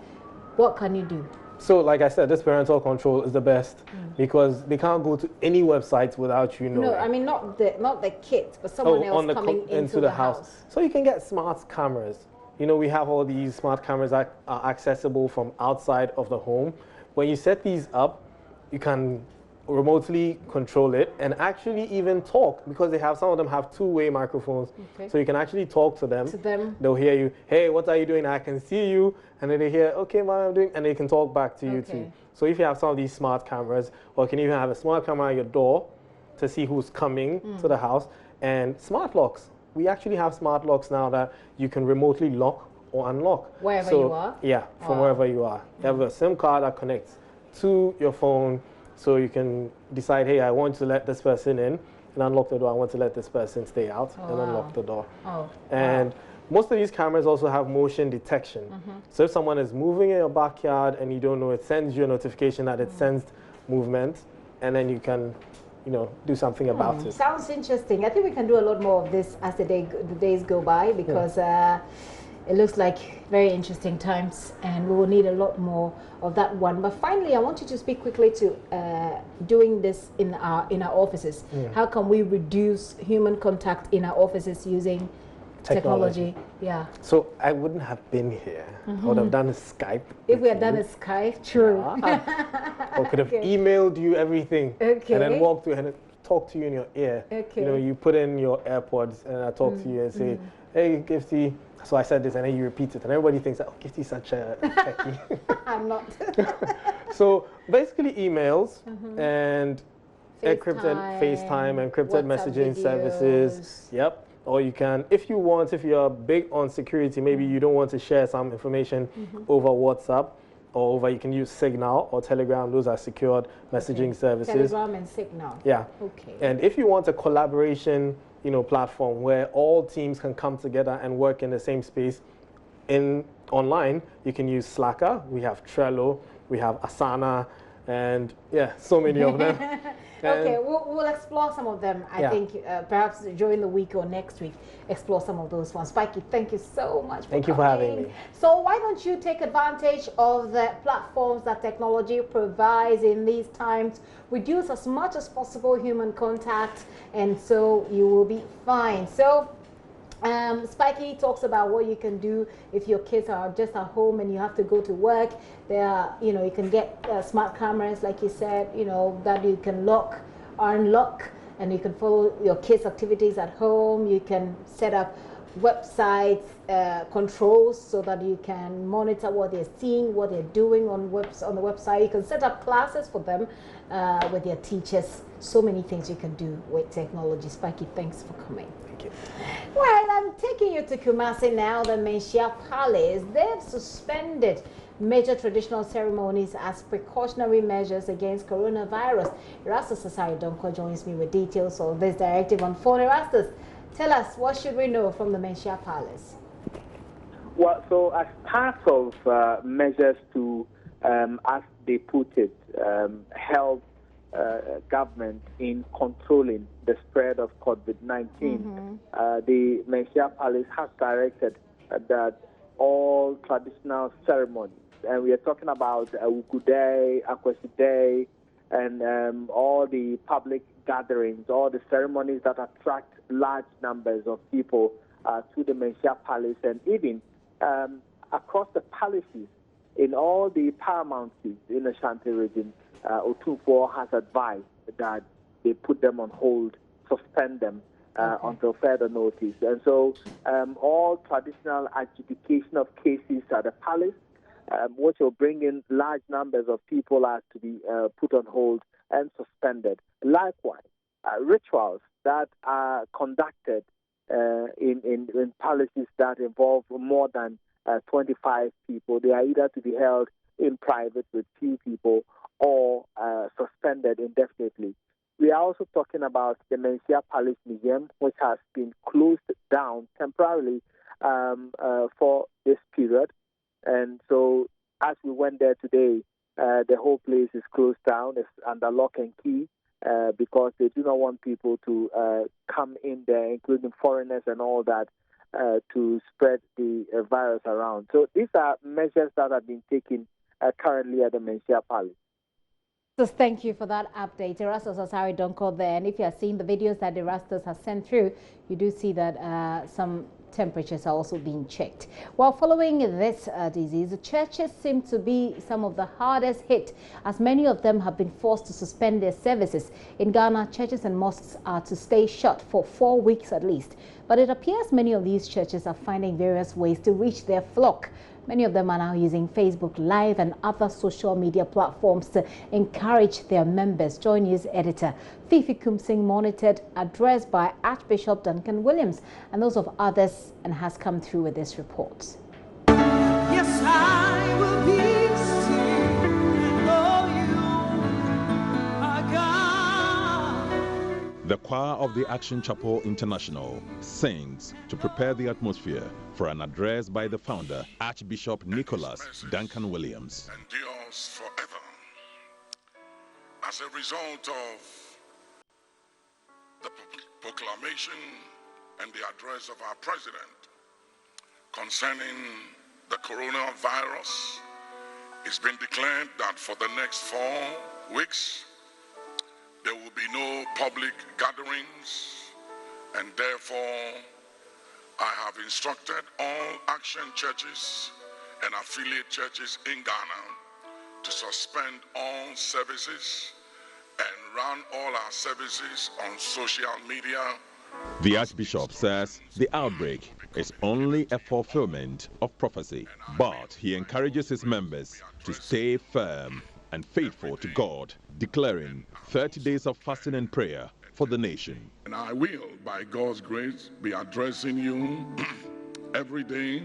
[SPEAKER 1] What can you do?
[SPEAKER 18] So like I said, this parental control is the best because they can't go to any websites without you knowing.
[SPEAKER 1] No, I mean not the kids, but someone else coming into the house.
[SPEAKER 18] So you can get smart cameras. You know, we have all these smart cameras that are accessible from outside of the home. When you set these up, you can remotely control it and actually even talk, because they have, some of them have two-way microphones.
[SPEAKER 1] Okay.
[SPEAKER 18] So you can actually talk to them. They'll hear you, hey, what are you doing? I can see you. And then they hear, okay, Mom, I'm doing, and they can talk back to you too. So if you have some of these smart cameras, or you can even have a smart camera at your door to see who's coming to the house, and smart locks. We actually have smart locks now that you can remotely lock or unlock.
[SPEAKER 1] Wherever you are?
[SPEAKER 18] Yeah, from wherever you are. You have a SIM card that connects to your phone, so you can decide, hey, I want to let this person in and unlock the door. I want to let this person stay out and unlock the door. And most of these cameras also have motion detection. So if someone is moving in your backyard and you don't know, it sends you a notification that it sensed movement, and then you can, you know, do something about it.
[SPEAKER 1] Sounds interesting. I think we can do a lot more of this as the days go by, because it looks like very interesting times, and we will need a lot more of that one. But finally, I want you to speak quickly to doing this in our offices. How can we reduce human contact in our offices using technology? Yeah.
[SPEAKER 18] So I wouldn't have been here. I would have done a Skype.
[SPEAKER 1] If we had done a Skype, true.
[SPEAKER 18] Or could have emailed you everything.
[SPEAKER 1] Okay.
[SPEAKER 18] And then walk through and talk to you in your ear.
[SPEAKER 1] Okay.
[SPEAKER 18] You know, you put in your AirPods and I talk to you and say, hey, Gifty. So I said this, and then you repeat it, and everybody thinks that, oh, Gifty's such a techie.
[SPEAKER 1] I'm not.
[SPEAKER 18] So basically emails and encrypted FaceTime, encrypted messaging services. Yep. Or you can, if you want, if you're big on security, maybe you don't want to share some information over WhatsApp or over, you can use Signal or Telegram. Those are secured messaging services.
[SPEAKER 1] Telegram and Signal.
[SPEAKER 18] Yeah.
[SPEAKER 1] Okay.
[SPEAKER 18] And if you want a collaboration, you know, platform where all teams can come together and work in the same space online, you can use Slacker. We have Trello, we have Asana, and yeah, so many of them.
[SPEAKER 1] Okay, we'll explore some of them. I think perhaps during the week or next week, explore some of those ones. Spiky, thank you so much for
[SPEAKER 18] Thank you for having me.
[SPEAKER 1] So why don't you take advantage of the platforms that technology provides in these times, reduce as much as possible human contact, and so you will be fine. So Spiky talks about what you can do if your kids are just at home and you have to go to work. There are, you know, you can get smart cameras, like you said, you know, that you can lock or unlock, and you can follow your kids' activities at home. You can set up website controls so that you can monitor what they're seeing, what they're doing on the website. You can set up classes for them with their teachers. So many things you can do with technology. Spiky, thanks for coming.
[SPEAKER 18] Thank you.
[SPEAKER 1] Well, I'm taking you to Kumasi now, the Menchia Palace. They've suspended major traditional ceremonies as precautionary measures against coronavirus. Erastus Asari Donko joins me with details of this directive on phone. Erastus, tell us, what should we know from the Menchia Palace?
[SPEAKER 9] Well, so as part of measures to, as they put it, help government in controlling the spread of COVID-19, the Menchia Palace has directed that all traditional ceremonies, and we are talking about Awuku Day, Akwesi Day, and all the public gatherings, all the ceremonies that attract large numbers of people to the Menchia Palace, and even across the palaces in all the paramountcies in the Ashanti region. Otunfo has advised that they put them on hold, suspend them until further notice. And so all traditional adjudication of cases at the palace, which will bring in large numbers of people, are to be put on hold and suspended. Likewise, rituals that are conducted in palaces that involve more than 25 people. They are either to be held in private with few people or suspended indefinitely. We are also talking about the Mensia Palace Museum, which has been closed down temporarily for this period. And so as we went there today, the whole place is closed down. It's under lock and key because they do not want people to come in there, including foreigners and all that, to spread the virus around. So these are measures that have been taken currently at the Mensia Palace.
[SPEAKER 1] So thank you for that update. Erastus Osari Donko there. And if you are seeing the videos that Erastus has sent through, you do see that some temperatures are also being checked. While following this disease, the churches seem to be some of the hardest hit, as many of them have been forced to suspend their services. In Ghana, churches and mosques are to stay shut for 4 weeks at least. But it appears many of these churches are finding various ways to reach their flock. Many of them are now using Facebook Live and other social media platforms to encourage their members. JoyNews editor Fifi Kumsing monitored address by Archbishop Duncan Williams and those of others and has come through with this report.
[SPEAKER 19] Yes, I will be still and know you are God.
[SPEAKER 20] The choir of the Action Chapel International sings to prepare the atmosphere for an address by the founder, Archbishop Nicholas Duncan Williams.
[SPEAKER 21] Endures forever. As a result of the proclamation and the address of our president concerning the coronavirus, it's been declared that for the next 4 weeks, there will be no public gatherings, and therefore I have instructed all Action churches and affiliate churches in Ghana to suspend all services and run all our services on social media.
[SPEAKER 20] The Archbishop says the outbreak is only a fulfillment of prophecy, but he encourages his members to stay firm and faithful to God, declaring 30 days of fasting and prayer for the nation.
[SPEAKER 21] And I will, by God's grace, be addressing you every day,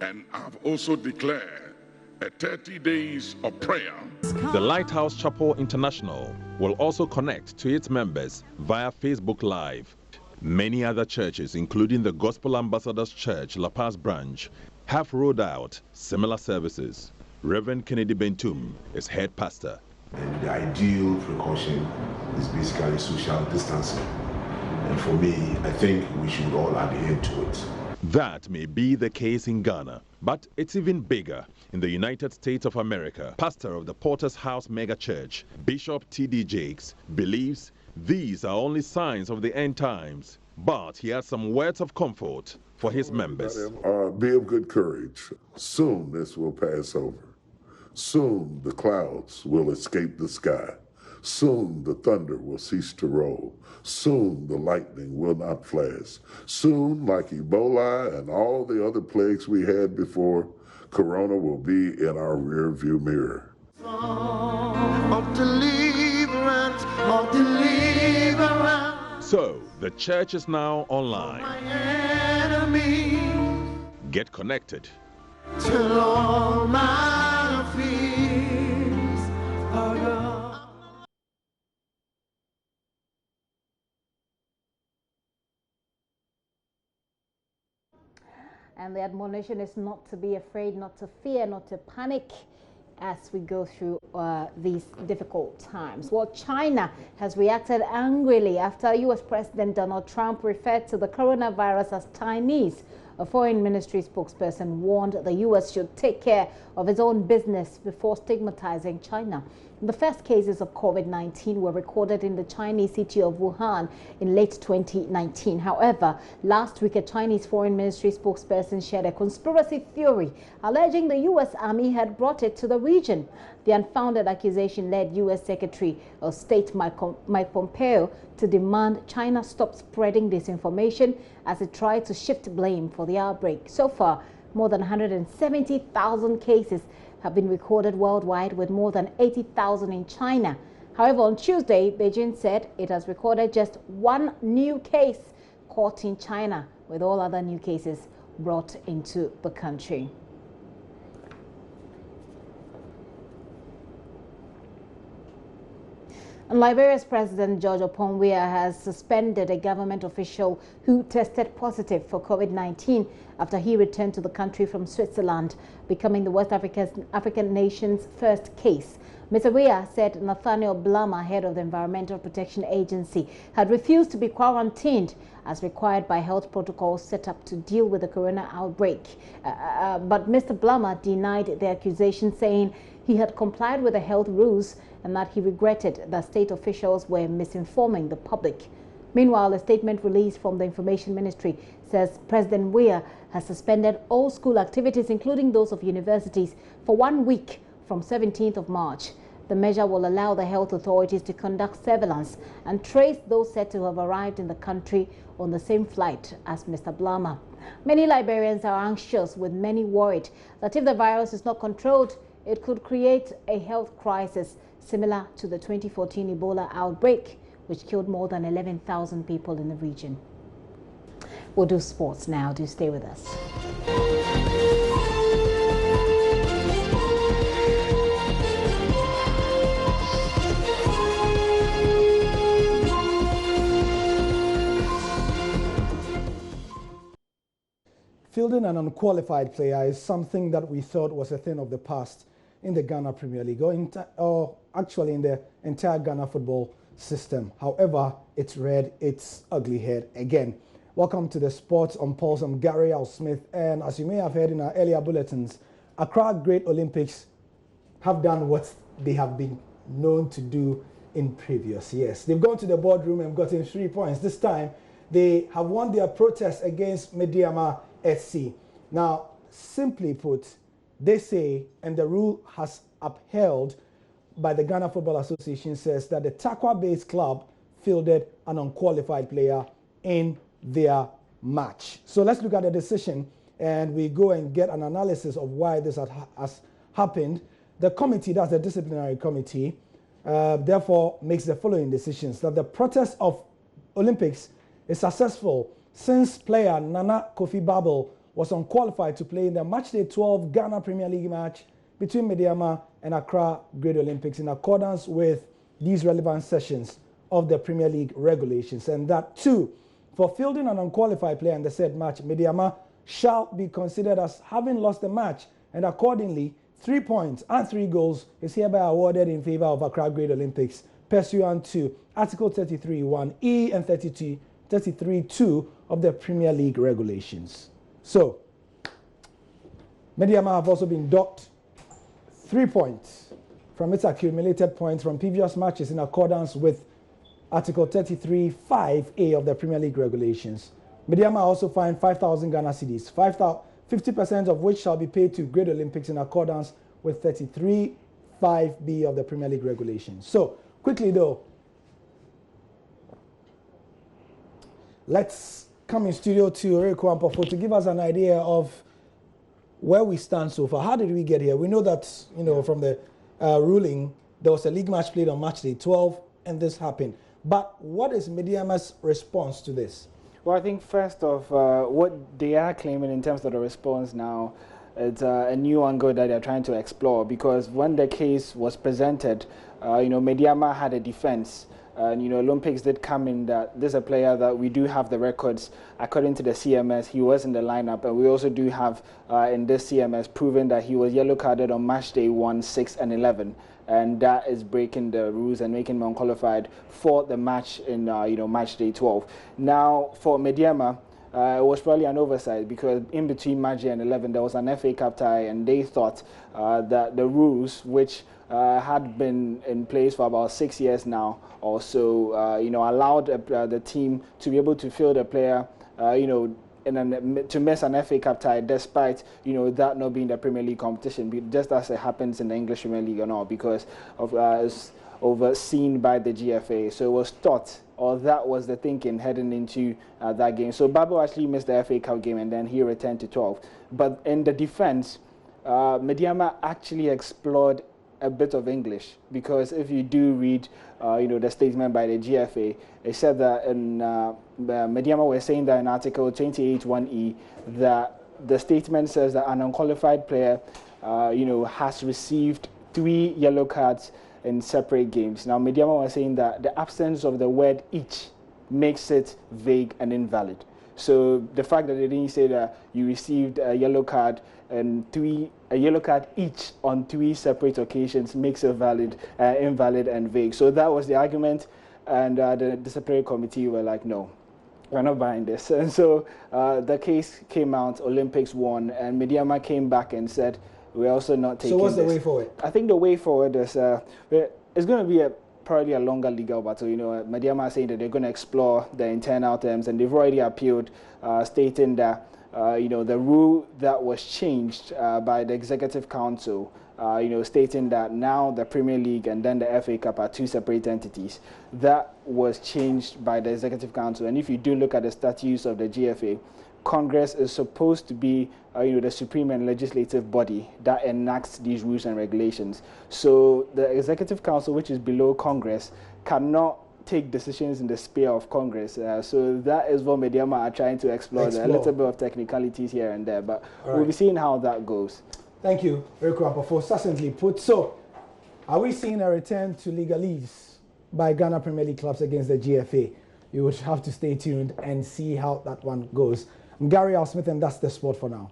[SPEAKER 21] and I've also declared a 30 days of prayer.
[SPEAKER 20] The Lighthouse Chapel International will also connect to its members via Facebook Live. Many other churches, including the Gospel Ambassadors Church La Paz branch, have rolled out similar services. Reverend Kennedy Bentum is head pastor.
[SPEAKER 22] And the ideal precaution is basically social distancing. And for me, I think we should all adhere to it.
[SPEAKER 20] That may be the case in Ghana, but it's even bigger in the United States of America. Pastor of the Porter's House Mega Church, Bishop T.D. Jakes, believes these are only signs of the end times, but he has some words of comfort for his members.
[SPEAKER 23] Be of good courage. Soon this will pass over. Soon the clouds will escape the sky. Soon the thunder will cease to roll. Soon the lightning will not flash. Soon, like Ebola and all the other plagues we had before, Corona will be in our rearview mirror.
[SPEAKER 19] Of deliverance, of deliverance.
[SPEAKER 20] So, the church is now online.
[SPEAKER 19] My enemy.
[SPEAKER 20] Get connected.
[SPEAKER 19] Till all my fears are gone.
[SPEAKER 1] And the admonition is not to be afraid, not to fear, not to panic as we go through these difficult times. Well, China has reacted angrily after U.S. President Donald Trump referred to the coronavirus as Chinese. A foreign ministry spokesperson warned the U.S. should take care of its own business before stigmatizing China. The first cases of COVID-19 were recorded in the Chinese city of Wuhan in late 2019. However, last week, a Chinese foreign ministry spokesperson shared a conspiracy theory alleging the U.S. Army had brought it to the region. The unfounded accusation led U.S. Secretary of State Mike Pompeo to demand China stop spreading disinformation as it tried to shift blame for the outbreak. So far, more than 170,000 cases have been recorded worldwide, with more than 80,000 in China. However, on Tuesday, Beijing said it has recorded just one new case caught in China, with all other new cases brought into the country. And Liberia's President George Oponwia has suspended a government official who tested positive for COVID-19 after he returned to the country from Switzerland, becoming the West African nation's first case. Mr. Weah said Nathaniel Blama, head of the Environmental Protection Agency, had refused to be quarantined as required by health protocols set up to deal with the corona outbreak. But Mr. Blama denied the accusation, saying he had complied with the health rules and that he regretted that state officials were misinforming the public. Meanwhile, a statement released from the Information Ministry says President Weah has suspended all school activities, including those of universities, for 1 week from 17th of March. The measure will allow the health authorities to conduct surveillance and trace those said to have arrived in the country on the same flight as Mr. Blama. Many Liberians are anxious, with many worried that if the virus is not controlled, it could create a health crisis similar to the 2014 Ebola outbreak, which killed more than 11,000 people in the region. We'll do sports now. Do stay with us.
[SPEAKER 2] Fielding an unqualified player is something that we thought was a thing of the past in the Ghana Premier League, or actually in the entire Ghana football system. However, it's reared its ugly head again. Welcome to the Sports on Pulse. I'm Gary Al Smith, and as you may have heard in our earlier bulletins, Accra Great Olympics have done what they have been known to do in previous years. They've gone to the boardroom and gotten 3 points. This time, they have won their protest against Mediama SC. Now, simply put, they say, and the rule has upheld by the Ghana Football Association, says that the Takwa-based club fielded an unqualified player in their match. So let's look at the decision, and we go and get an analysis of why this has happened. The committee, that's the disciplinary committee, therefore makes the following decisions: that the protest of Olympics is successful since player Nana Kofi Babel was unqualified to play in the Matchday 12 Ghana Premier League match between Mediama and Accra Great Olympics in accordance with these relevant sections of the Premier League regulations. And that too, for fielding an unqualified player in the said match, Mediama shall be considered as having lost the match, and accordingly 3 points and 3 goals is hereby awarded in favor of Accra Great Olympics pursuant to Article 33(1)(e) and 33(2) of the Premier League regulations. So, Mediama have also been docked 3 points from its accumulated points from previous matches in accordance with Article 33(5)(a) of the Premier League regulations. Mediama also fined 5,000 Ghana cedis, 50% of which shall be paid to Great Olympics in accordance with 33(5)(b) of the Premier League regulations. So, quickly though, let's come in studio to Reiko Ampofo to give us an idea of where we stand so far. How did we get here? We know that, from the ruling, there was a league match played on Matchday 12, and this happened. But what is Mediama's response to this?
[SPEAKER 3] Well, I think first off, what they are claiming in terms of the response now, it's a new angle that they're trying to explore, because when the case was presented, Mediama had a defense. And, Olympics did come in that this is a player that we do have the records. According to the CMS, he was in the lineup. And we also do have in this CMS proven that he was yellow carded on match day 1, 6, and 11. And that is breaking the rules and making him unqualified for the match in, match day 12. Now, for Mediama, it was probably an oversight, because in between match day and 11, there was an FA Cup tie, and they thought that the rules, which had been in place for about 6 years now, also, allowed the team to be able to field a player, to miss an FA Cup tie, despite that not being the Premier League competition, just as it happens in the English Premier League and all, because of it's overseen by the GFA. So it was thought, or that was the thinking heading into that game. So Babel actually missed the FA Cup game, and then he returned to 12. But in the defense, Mediama actually explored a bit of English, because if you do read, the statement by the GFA, it said that Mediama was saying that in Article 28(1)(e) that the statement says that an unqualified player, has received 3 yellow cards in separate games. Now, Mediama was saying that the absence of the word each makes it vague and invalid. So the fact that they didn't say that you received a yellow card and a yellow card each on 3 separate occasions makes it invalid and vague. So that was the argument, and the disciplinary committee were like, no, we're not buying this. And so the case came out, Olympics won, and Mediama came back and said, we're also not taking this.
[SPEAKER 2] So what's the way forward?
[SPEAKER 3] I think the way forward is, it's going to be probably a longer legal battle. Mediama is saying that they're going to explore the internal terms, and they've already appealed, stating that, the rule that was changed by the Executive Council, stating that now the Premier League and then the FA Cup are 2 separate entities. That was changed by the Executive Council, and if you do look at the statutes of the GFA, Congress is supposed to be the supreme and legislative body that enacts these rules and regulations. So the Executive Council, which is below Congress, cannot take decisions in the sphere of Congress. So that is what Mediama are trying to explore. A little bit of technicalities here and there, but we'll be seeing how that goes.
[SPEAKER 2] Thank you, Rekrampo, for succinctly put. So, are we seeing a return to legalese by Ghana Premier League clubs against the GFA? You would have to stay tuned and see how that one goes. I'm Gary Al Smith, and that's the sport for now.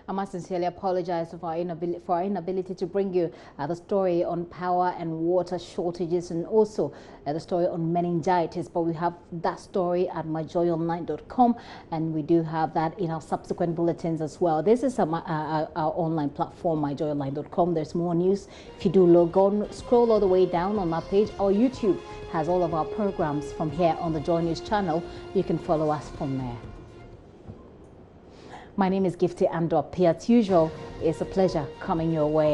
[SPEAKER 1] I must sincerely apologize for our inability to bring you the story on power and water shortages, and also the story on meningitis. But we have that story at myjoyonline.com, and we do have that in our subsequent bulletins as well. This is our online platform, myjoyonline.com. There's more news. If you do log on, scroll all the way down on our page. Our YouTube has all of our programs from here on the JoyNews channel. You can follow us from there. My name is Gifty Andop. As usual, it's a pleasure coming your way.